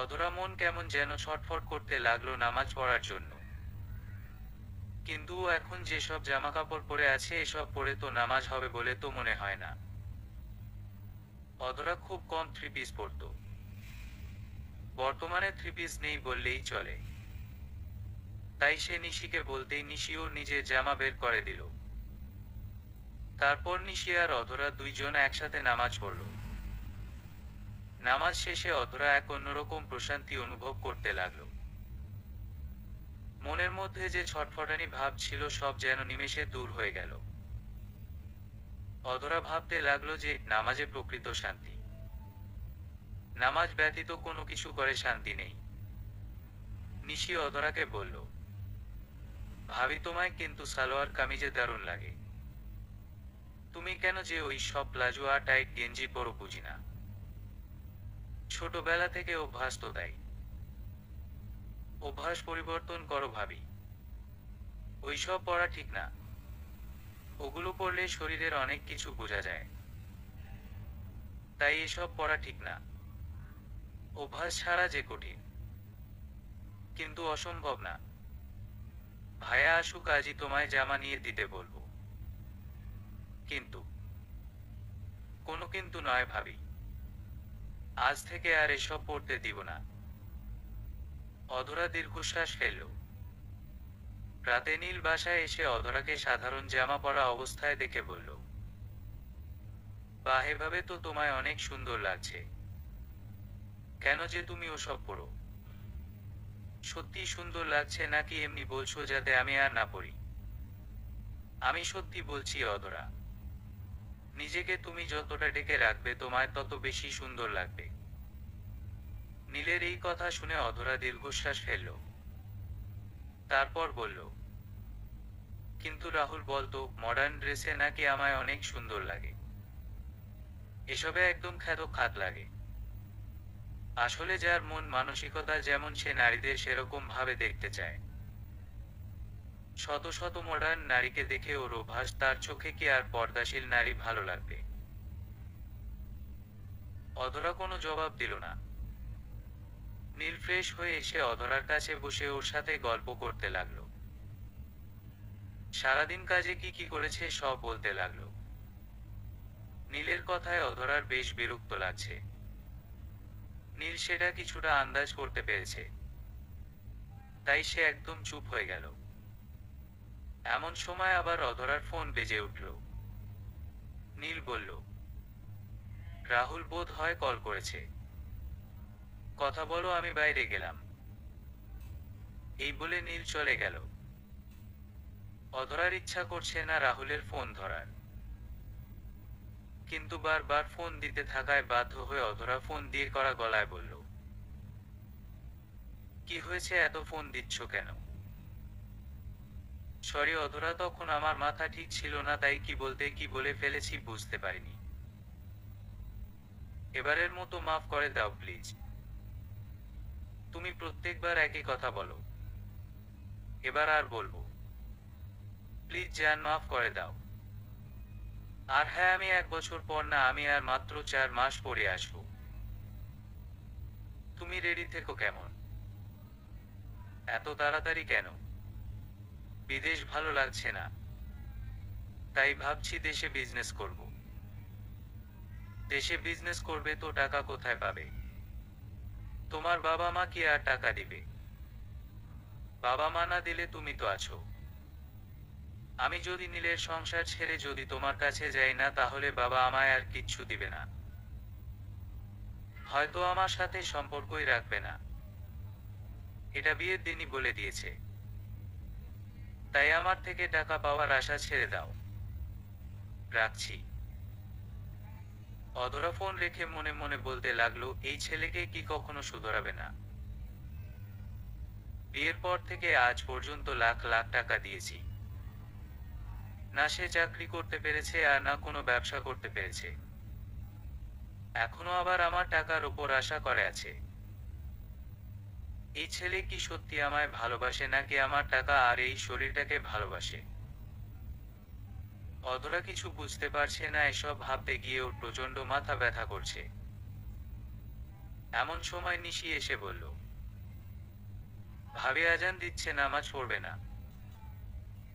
অধরা মন কেমন যেন ছটফট করতে লাগলো নামাজ পড়ার জন্য। কিন্তু ও এখন যেসব জামাকাপড় পরে আছে এসব পরে তো নামাজ হবে বলে তো মনে হয় না। অধরা খুব কম থ্রি পিস পরতো, বর্তমানে থ্রি পিস নেই বললেই চলে। তাই সে নিশিকে বলতেই নিশি ওর নিজের জামা বের করে দিল। তারপর নিশি আর অধরা দুইজন একসাথে নামাজ পড়ল। নামাজ শেষে অধরা এক অন্যরকম প্রশান্তি অনুভব করতে লাগলো। মনের মধ্যে যে ছটফটানি ভাব ছিল সব যেন নিমেষে দূর হয়ে গেল। অধরা ভাবতে লাগলো যে নামাজে প্রকৃত শান্তি। নামাজ ব্যতীত কোনো কিছু করে শান্তি নেই। নিশি অধরাকে বলল, ভাবি তোমায় কিন্তু সালোয়ার কামিজে দারুণ লাগে। তুমি কেন যে ওই সব প্লাজো আর টাইট গেঞ্জি পরো বুঝি না। ছোটবেলা থেকে অভ্যাস তো তাই। অভ্যাস পরিবর্তন করো ভাবি। ওইসব পড়া ঠিক না। ওগুলো পড়লে শরীরের অনেক কিছু বোঝা যায়। তাই এসব পড়া ঠিক না। অভ্যাস ছাড়া যে কঠিন, কিন্তু অসম্ভব না। ভাইয়া আসুক আজই তোমায় জামা নিয়ে দিতে বলবো। কিন্তু কোনো কিন্তু নয় ভাবি। আজ থেকে আর এসব পড়তে দিব না। অধরা দীর্ঘশ্বাস ফেলল। রাতে নীল বাসায় এসে অধরাকে সাধারণ জামা পরা অবস্থায় দেখে বলল, বাহ, এভাবে তো তোমায় অনেক সুন্দর লাগছে। কেন যে তুমি ওসব পরো? সত্যি সুন্দর লাগছে নাকি এমনি বলছো যাতে আমি আর না পড়ি? আমি সত্যি বলছি অধরা। নিজেকে তুমি যতটা ডেকে রাখবে তোমায় তত বেশি সুন্দর লাগবে। নীলের এই কথা শুনে অধরা দীর্ঘশ্বাস ফেলল। তারপর বলল, কিন্তু রাহুল বলতো মডার্ন ড্রেসে নাকি আমায় অনেক সুন্দর লাগে। এসবে একদম খ্যাত খাত লাগে। আসলে যার মন মানসিকতা যেমন সে নারীদের সেরকম ভাবে দেখতে চায়। শত শত মডার্ন নারীকে দেখে ওর অভ্যাস, তার চোখে কি আর পর্দাশীল নারী ভালো লাগবে? অধরা কোনো জবাব দিল না। নীল ফ্রেশ হয়ে এসে অধরার কাছে বসে ওর সাথে গল্প করতে লাগলো। সারাদিন কাজে কি কি করেছে সব বলতে লাগলো। নীলের কথায় অধরার বেশ বিরক্ত লাগছে। নীল সেটা কিছুটা আন্দাজ করতে পেরেছে। তাই সে একদম চুপ হয়ে গেল। এমন সময় আবার অধরার ফোন বেজে উঠল। নীল বলল, রাহুল বোধ হয় কল করেছে। কথা বলো, আমি বাইরে গেলাম। এই বলে নীল চলে গেল। অধরার ইচ্ছা করছে না রাহুলের ফোন ধরার, কিন্তু বারবার ফোন দিতে থাকায় বাধ্য হয়ে অধরা ফোন দিয়ে করা গলায় বলল, কি হয়েছে, এত ফোন দিচ্ছ কেন? সরি অধরা, তখন আমার মাথা ঠিক ছিল না, তাই কি বলতে কি বলে ফেলেছি বুঝতে পারিনি। এবারের মতো মাফ করে দাও প্লিজ। তুমি প্রত্যেকবার একই কথা বলো। এবার আর বলবো। প্লিজ জান, মাফ করে দাও। আর হ্যাঁ, আমি 1 বছর পর না, আমি আর মাত্র 4 মাস পরে আসবো। তুমি রেডি থেকো। কেমন এত তাড়াতাড়ি কেন? বিদেশ ভালো লাগছে না, তাই ভাবছি দেশে বিজনেস করব। দেশে বিজনেস করবে তো টাকা কোথায় পাবে? তোমার বাবা মা কি আর টাকা দিবে? বাবা মা না দিলে তুমি তো আছো। আমি যদি নীলের সংসার ছেড়ে যদি তোমার কাছে যাই না, তাহলে বাবা আমায় আর কিচ্ছু দিবে না। হয়তো আমার সাথে সম্পর্কই রাখবে না। এটা বিয়ের দিনই বলে দিয়েছে। তাই আমার থেকে টাকা পাওয়ার আশা ছেড়ে দাও। রাখছি। অধরা ফোন রেখে মনে মনে বলতে লাগলো, এই ছেলেকে কি কখনো শুধরাবে না। বিয়ের পর থেকে আজ পর্যন্ত লাখ লাখ টাকা দিয়েছি, না সে চাকরি করতে পেরেছে আর না কোনো ব্যবসা করতে পেরেছে, এখনো আবার আমার টাকার উপর আশা করে আছে। এই ছেলে কি সত্যি আমায় ভালোবাসে নাকি আমার টাকা আর এই শরীরটাকে ভালোবাসে? অধরা কিছু বুঝতে পারছে না, এসব ভাবতে গিয়ে ওর প্রচন্ড মাথা ব্যথা করছে। এমন সময় নিশি এসে বলল, ভাবি আজান দিচ্ছে, নামাজ পড়বে না?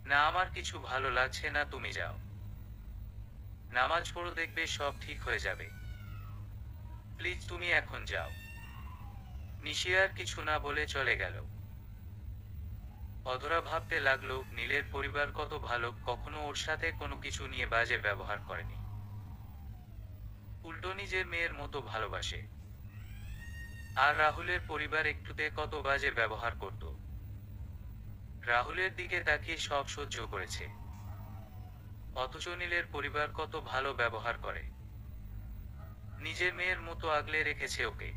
না, আমার কিছু ভালো লাগছে না, তুমি যাও, নামাজ পড়ো, দেখবে সব ঠিক হয়ে যাবে। প্লিজ তুমি এখন যাও। নিশি আর কিছু না বলে চলে গেল। অধরা ভাবতে লাগলো, নীলের পরিবার কত ভালো, কখনো ওর সাথে কোনো কিছু নিয়ে বাজে ব্যবহার করেনি, উল্টো নিজের মেয়ের মতো ভালোবাসে। আর রাহুলের পরিবার একটুতে কত বাজে ব্যবহার করত, রাহুলের দিকে তাকিয়ে সব সহ্য করেছে, অথচ নীলের পরিবার কত ভালো ব্যবহার করে, নিজের মেয়ের মতো আগলে রেখেছে ওকে।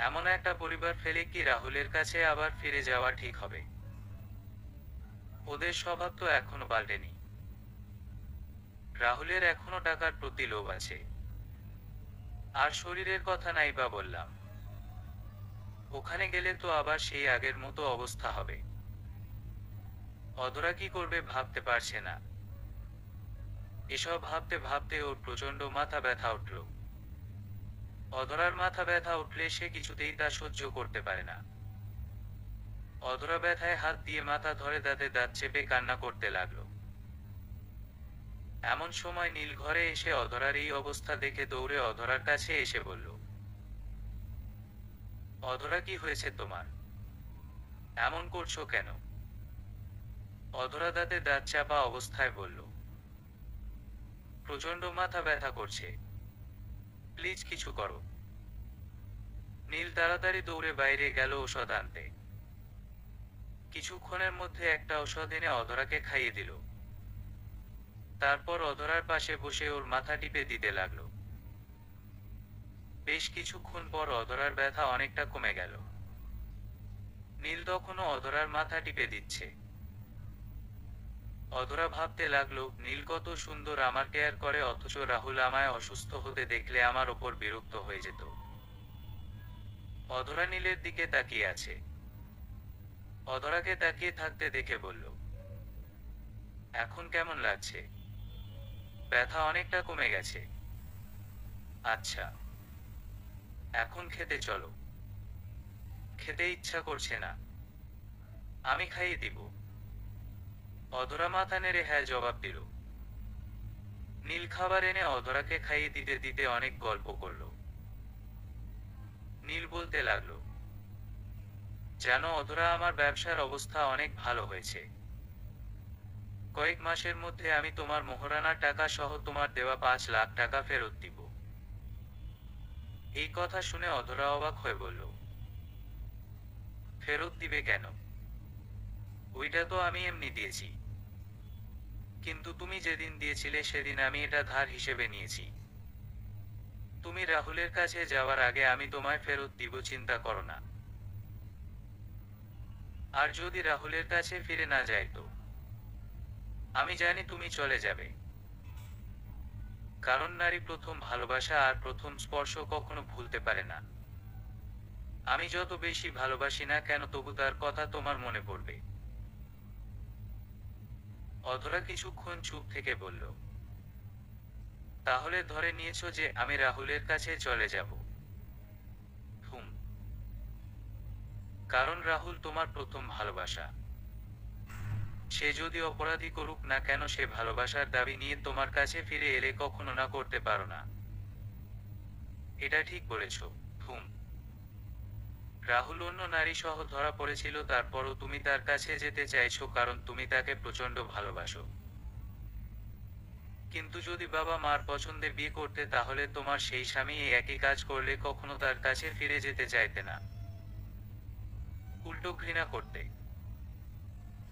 এমন একটা পরিবার ফেলে কি রাহুলের কাছে আবার ফিরে যাওয়া ঠিক হবে? ওদের স্বভাব তো এখনো পাল্টেনি। রাহুলের এখনো টাকার প্রতি লোভ আছে, আর শরীরের কথা নাই বা বললাম, ওখানে গেলে তো আবার সেই আগের মতো অবস্থা হবে। অধরা কি করবে ভাবতে পারছে না। এসব ভাবতে ভাবতে ওর প্রচন্ড মাথা ব্যথা উঠল। অধরার মাথা ব্যথা উঠলে সে কিছুতেই তা সহ্য করতে পারে না। অধরা ব্যথায় হাত দিয়ে মাথা ধরে দাঁতে দাঁত চেপে কান্না করতে লাগলো। এমন সময় নীল ঘরে এসে অধরার এই অবস্থা দেখে দৌড়ে অধরার কাছে এসে বলল, অধরা, কি হয়েছে তোমার? এমন করছো কেন? অধরা দাঁতে দাঁত চাপা অবস্থায় বলল, প্রচন্ড মাথা ব্যথা করছে, প্লিজ কিছু করো। নীল তাড়াতাড়ি দৌড়ে বাইরে গেল ঔষধ আনতে। কিছুক্ষণের মধ্যে একটা ঔষধ এনে অধরাকে খাইয়ে দিল। তারপর অধরার পাশে বসে ওর মাথা টিপে দিতে লাগলো। বেশ কিছুক্ষণ পর অধরার ব্যথা অনেকটা কমে গেল। নীল তখনও অধরার মাথা টিপে দিচ্ছে। অধরা ভাবতে লাগলো, নীল কত সুন্দর আমার কেয়ার করে, অথচ রাহুল আমায় অসুস্থ হতে দেখলে আমার ওপর বিরক্ত হয়ে যেত। অধরা নীলের দিকে তাকিয়ে আছে। অধরাকে তাকিয়ে থাকতে দেখে বলল, এখন কেমন লাগছে? ব্যথা অনেকটা কমে গেছে? আচ্ছা, এখন খেতে চলো। খেতে ইচ্ছা করছে না? আমি খাইয়ে দিব। অধরা মাথা নেড়ে হ্যাঁ জবাব দিল। নীল খাবার এনে অধরাকে খাইয়ে দিতে দিতে অনেক গল্প করলো। নীল বলতে লাগলো, জানো অধরা, আমার ব্যবসার অবস্থা অনেক ভালো হয়েছে। কয়েক মাসের মধ্যে আমি তোমার মোহরানা টাকা সহ তোমার দেওয়া 5 লাখ টাকা ফেরত দিব। এই কথা শুনে অধরা অবাক হয়ে বলল, ফেরত দিবে কেন? ওইটা তো আমি এমনি দিয়েছি। কিন্তু তুমি যেদিন দিয়েছিলে সেদিন আমি এটা ধার হিসেবে নিয়েছি। তুমি রাহুলের কাছে যাওয়ার আগে আমি তোমায় ফেরত দিব, চিন্তা করো না। আর যদি রাহুলের কাছে ফিরে না যায় তো? আমি জানি তুমি চলে যাবে, কারণ নারী প্রথম ভালোবাসা আর প্রথম স্পর্শ কখনো ভুলতে পারে না। আমি যত বেশি ভালোবাসি না কেন তবু তার কথা তোমার মনে পড়বে। অধরা কিছুক্ষণ চুপ থেকে বলল, তাহলে ধরে নিয়েছো যে আমি রাহুলের কাছে চলে যাব? হুম। কারণ রাহুল তোমার প্রথম ভালোবাসা। সে যদি অপরাধী করুক না কেন, সে ভালোবাসার দাবি নিয়ে তোমার কাছে ফিরে এলে কখনো না করতে পারো না। এটা ঠিক বলেছো। হুম। রাহুল অন্য নারী সহ ধরা পড়েছিল, তারপরও তুমি তার কাছে যেতে চাইছো কারণ তুমি তাকে প্রচন্ড ভালোবাসো। কিন্তু যদি বাবা মার পছন্দে বিয়ে করতে, তাহলে তোমার সেই স্বামী এই একই কাজ করলে কখনো তার কাছে ফিরে যেতে চাইতে না, উল্টো ঘৃণা করতে।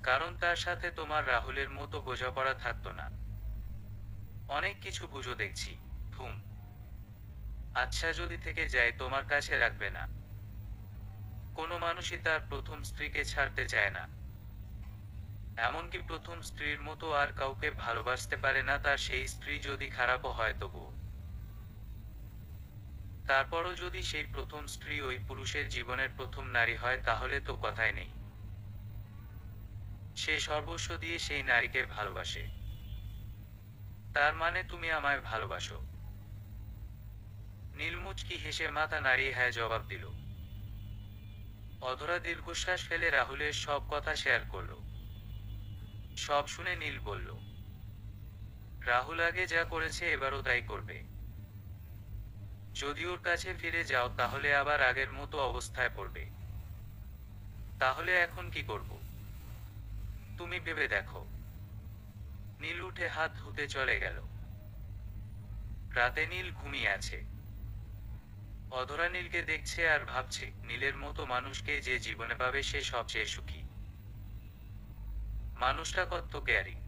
কারণ তার সাথে তোমার রাহুলের মতো বোঝাপড়া থাকতো না। অনেক কিছু বুঝো দেখছি। হুম। আচ্ছা, যদি থেকে যায় তোমার কাছে রাখবে না? কোনো মানুষই তার প্রথম স্ত্রীকে ছাড়তে চায় না। এমনকি প্রথম স্ত্রীর মতো আর কাউকে ভালোবাসতে পারে না তার সেই স্ত্রী যদি খারাপও হয় তবুও। তারপরও যদি সেই প্রথম স্ত্রী ওই পুরুষের জীবনের প্রথম নারী হয় তাহলে তো কথাই নেই। সে সর্বস্ব দিয়ে সেই নারীকে ভালোবাসে। তার মানে তুমি আমায় ভালোবাসো? নীল মুচকি হেসে মাথা নাড়িয়ে হ্যাঁ জবাব দিল। অধরা দীর্ঘশ্বাস ফেলে রাহুলের সব কথা শেয়ার করল। সব শুনে নীল বলল, রাহুল আগে যা করেছে এবারও তাই করবে। যদি ওর কাছে ফিরে যাও তাহলে আবার আগের মতো অবস্থায় পড়বে। তাহলে এখন কি করব? তুমি ভেবে দেখো। নীল উঠে হাত ধুতে চলে গেল। রাতে নীল ঘুমিয়ে আছে। অধরা নীলকে দেখছে আর ভাবছে, নীলের মতো মানুষকে যে জীবনে পাবে সে সবচেয়ে সুখী। মানুষটা কত কেয়ারিং।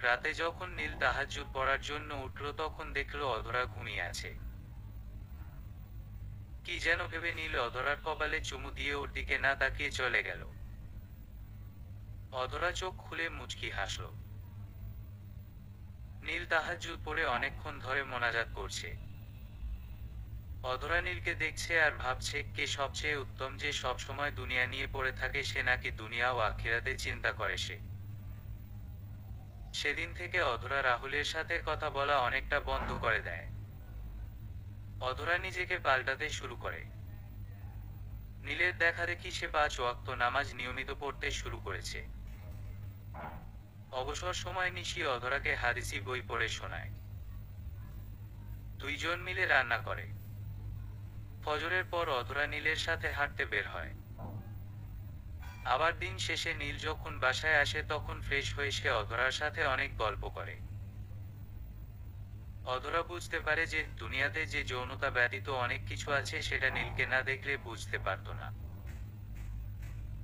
রাতে যখন নীল তাহাজ্জুদ পড়ার জন্য উঠল তখন দেখলো অধরা ঘুমিয়ে আছে। কি যেন ভেবে নীল অধরার কপালে চুমু দিয়ে ওর দিকে না তাকিয়ে চলে গেল। অধরা চোখ খুলে মুচকি হাসল। নীল তাহাজ্জুদ পড়ে অনেকক্ষণ ধরে মোনাজাত করছে। অধরা নীলকে দেখছে আর ভাবছে, কে সবচেয়ে উত্তম, যে সব সময় দুনিয়া নিয়ে পড়ে থাকে সে নাকি দুনিয়া ও আখিরাতে চিন্তা করে সে। সেদিন থেকে অধরা রাহুলের সাথে কথা বলা অনেকটা বন্ধ করে দেয়। অধরা নিজেকে পাল্টাতে শুরু করে। নীলের দেখা দেখি সে 5 ওয়াক্ত নামাজ নিয়মিত পড়তে শুরু করেছে। অবসর সময় নিশি অধরাকে হাদিসি বই পড়ে শোনায়। দুইজন মিলে রান্না করে। ফজরের পর অধরা নীলের সাথে হাঁটতে বের হয়। আবার দিন শেষে নীল যখন বাসায় আসে তখন ফ্রেশ হয়ে সে অধরার সাথে অনেক গল্প করে। অধরা বুঝতে পারে যে দুনিয়াতে যে যৌনতা ব্যতীত অনেক কিছু আছে সেটা নীলকে না দেখলে বুঝতে পারত না।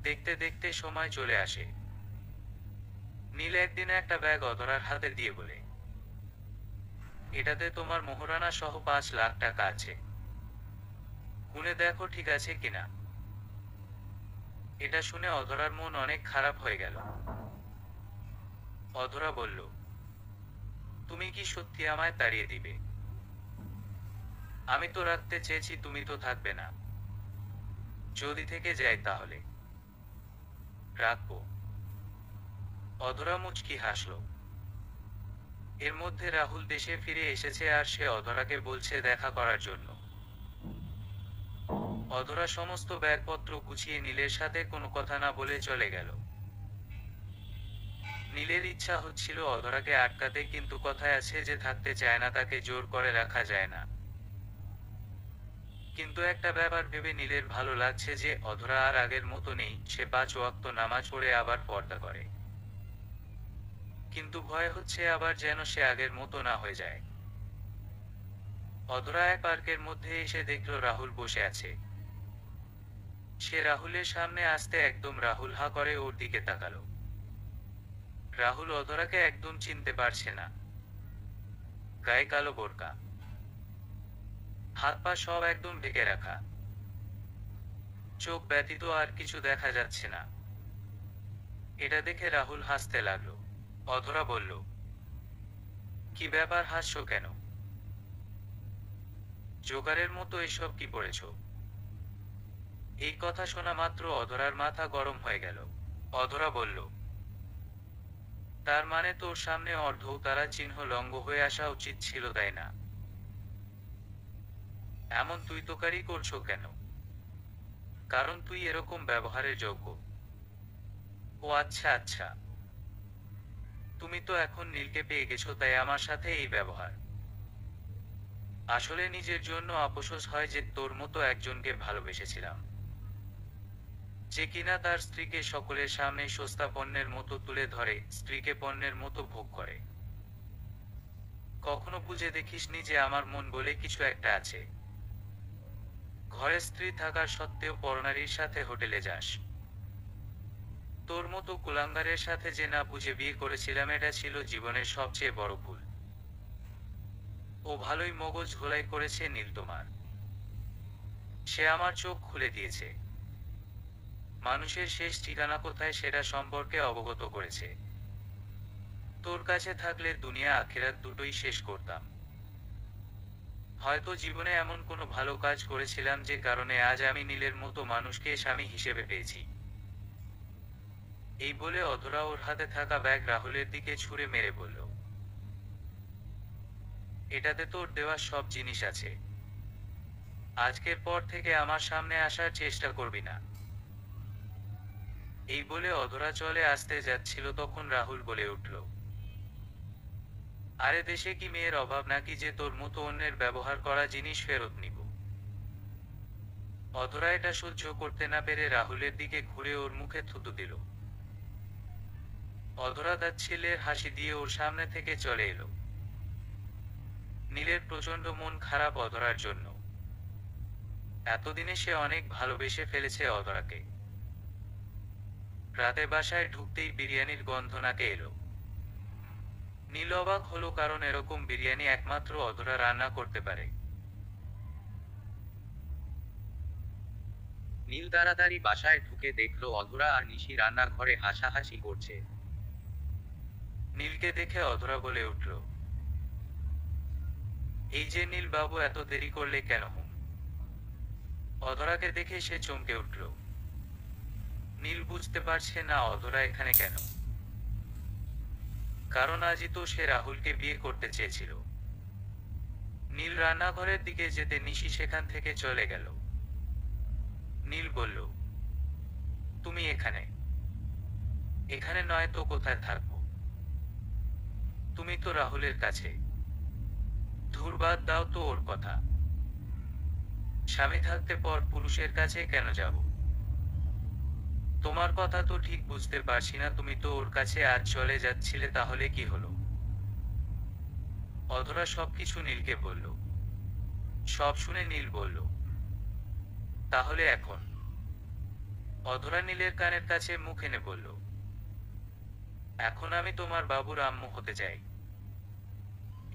দেখতে দেখতে সময় চলে আসে। নীল একদিন একটা ব্যাগ অধরার হাতে দিয়ে বলে, এটাতে তোমার মোহরানা সহ 5 লাখ টাকা আছে। গুনে দেখো ঠিক আছে কিনা। এটা শুনে অধরার মন অনেক খারাপ হয়ে গেল। অধরা বলল, তুমি কি সত্যি আমায় তাড়িয়ে দিবে? আমি তো রাখতে চেয়েছি, তুমি তো থাকবে না। যদি থেকে যাই তাহলে রাখবো। অধরা মুচকি হাসল। এর মধ্যে রাহুল দেশে ফিরে এসেছে আর সে অধরাকে বলছে দেখা করার জন্য। অধরা সমস্ত ব্যাগপত্র গুছিয়ে নীলের সাথে কোনো কথা না বলে চলে গেল। নীলের ইচ্ছা হচ্ছিল অধরাকে আটকাতে, কিন্তু কথায় আছে যে থাকতে চায় না তাকে জোর করে রাখা যায় না। কিন্তু একটা ব্যাপার ভেবে নীলের ভালো লাগছে যে অধরা আর আগের মতো নেই, সে 5 ওয়াক্ত নামাজ পড়ে আবার পর্দা করে। কিন্তু ভয় হচ্ছে আবার যেন সে আগের মতো না হয়ে যায়। অধরা এক পার্কের মধ্যে এসে দেখল রাহুল বসে আছে। সে রাহুলের সামনে আসতে একদম রাহুল হা করে ওর দিকে তাকালো। রাহুল অধরাকে একদম চিনতে পারছে না। গায়ে কালো বোরকা, হাত পা সব একদম ঢেকে রাখা, চোখ ব্যতীত আর কিছু দেখা যাচ্ছে না। এটা দেখে রাহুল হাসতে লাগলো। অধরা বলল, কি ব্যাপার, হাসছো কেন? জোকারের মতো এসব কি পড়েছ? এই কথা শোনা মাত্র অধরার মাথা গরম হয়ে গেল। অধরা বলল, তার মানে তোর সামনে অর্ধউতারা চিহ্ন লঙ্ঘ হয়ে আসা উচিত ছিল, তাই না? এমন তুই তোকারি করছো কেন? কারণ তুই এরকম ব্যবহারের যোগ্য। ও আচ্ছা আচ্ছা, তুমি তো এখন নীলকে পেয়ে গেছো তাই আমার সাথে এই ব্যবহার। আসলে নিজের জন্য আফসোস হয় যে তোর মতো একজনকে ভালোবেসেছিলাম, যে কিনা তার স্ত্রীকে সকলের সামনে সস্তা পণ্যের মতো তুলে ধরে, স্ত্রীকে পণ্যের মতো ভোগ করে। কখনো বুঝে দেখিসনি যে আমার মন বলে কিছু একটা আছে? ঘরে স্ত্রী থাকার সত্ত্বেও পরনারীর সাথে হোটেলে যাস। তোর মতো কুলাঙ্গারের সাথে যে না বুঝে বিয়ে করেছিলাম, এটা ছিল জীবনের সবচেয়ে বড় ভুল। ও ভালোই মগজ ধোলাই করেছে নীল তোমার। সে আমার চোখ খুলে দিয়েছে। মানুষের শেষ ঠিকানা কোথায় সেটা সম্পর্কে অবগত করেছে। তোর কাছে থাকলে দুনিয়া আখিরাত দুটোই শেষ করতাম। হয়তো জীবনে এমন কোনো ভালো কাজ করেছিলাম যে কারণে আজ আমি নীলের মতো মানুষকে স্বামী হিসেবে পেয়েছি। এই বলে অধরা ওর হাতে থাকা ব্যাগ রাহুলের দিকে ছুঁড়ে মেরে বলল, এটাতে তোর দেওয়া সব জিনিস আছে। আজকের পর থেকে আমার সামনে আসার চেষ্টা করবি না। এই বলে অধরা চলে আসতে যাচ্ছিল তখন রাহুল বলে উঠল, আরে দেশে কি মেয়ের অভাব নাকি যে তোর মতো অন্যের ব্যবহার করা জিনিস ফেরত নিব। অধরা এটা সহ্য করতে না পেরে রাহুলের দিকে ঘুরে ওর মুখে থুতু দিল। অধরা তার ছেলের হাসি দিয়ে ওর সামনে থেকে চলে এলো। নীলের প্রচন্ড মন খারাপ অধরার জন্য। এতদিনে সে অনেক ভালোবেসে ফেলেছে অধরাকে। রাতে বাসায় ঢুকতেই বিরিয়ানির গন্ধ নাকে এলো। নীল অবাক হলো, কারণ এরকম বিরিয়ানি একমাত্র অধরা রান্না করতে পারে। নীল তাড়াতাড়ি বাসায় ঢুকে দেখলো অধরা আর নিশি রান্নাঘরে হাসাহাসি করছে। নীলকে দেখে অধরা বলে উঠল, এই যে নীল বাবু, এত দেরি করলে কেন? অধরাকে দেখে সে চমকে উঠল। নীল বুঝতে পারছে না অধরা এখানে কেন। কারণ আজই তো সে রাহুলকে বিয়ে করতে চেয়েছিল। নীল রান্নাঘরের দিকে যেতে নিশি সেখান থেকে চলে গেল। নীল বলল, তুমি এখানে? এখানে নয় তো কোথায় থাকবো? তুমি তো রাহুলের কাছে। ধুর, বাদ দাও তো ওর কথা। স্বামী থাকতে পর পুরুষের কাছে কেন যাব? তোমার কথা তো ঠিক বুঝতে পারছি না, তুমি তো ওর কাছে আজ চলে যাচ্ছিলে, তাহলে কি হলো? অধরা সবকিছু নীলকে বলল। সব শুনে নীল বলল, তাহলে এখন? অধরা নীলের কানের কাছে মুখ এনে বলল, এখন আমি তোমার বাবুর আম্মু হতে চাই।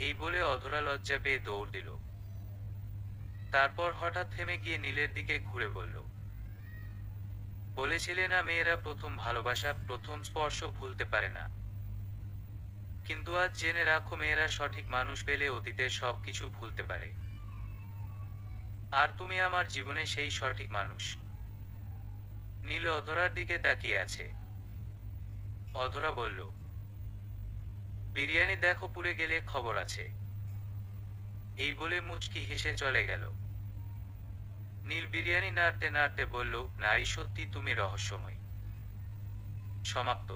এই বলে অধরা লজ্জা পেয়ে দৌড় দিল। তারপর হঠাৎ থেমে গিয়ে নীলের দিকে ঘুরে বলল, বলেছিলে না মেয়েরা প্রথম ভালোবাসা, প্রথম স্পর্শ ভুলতে পারে না? কিন্তু আজ জেনে রাখো, মেয়েরা সঠিক মানুষ পেলে অতীতের সবকিছু ভুলতে পারে। আর তুমি আমার জীবনে সেই সঠিক মানুষ। নীল অধরার দিকে তাকিয়ে আছে। অধরা বলল, বিরিয়ানি দেখো পুড়ে গেলে খবর আছে। এই বলে মুচকি হেসে চলে গেল। নীল বিরিয়ানি নাড়তে নাড়তে বলল, নারী সত্যি তুমি রহস্যময়। সমাপ্ত।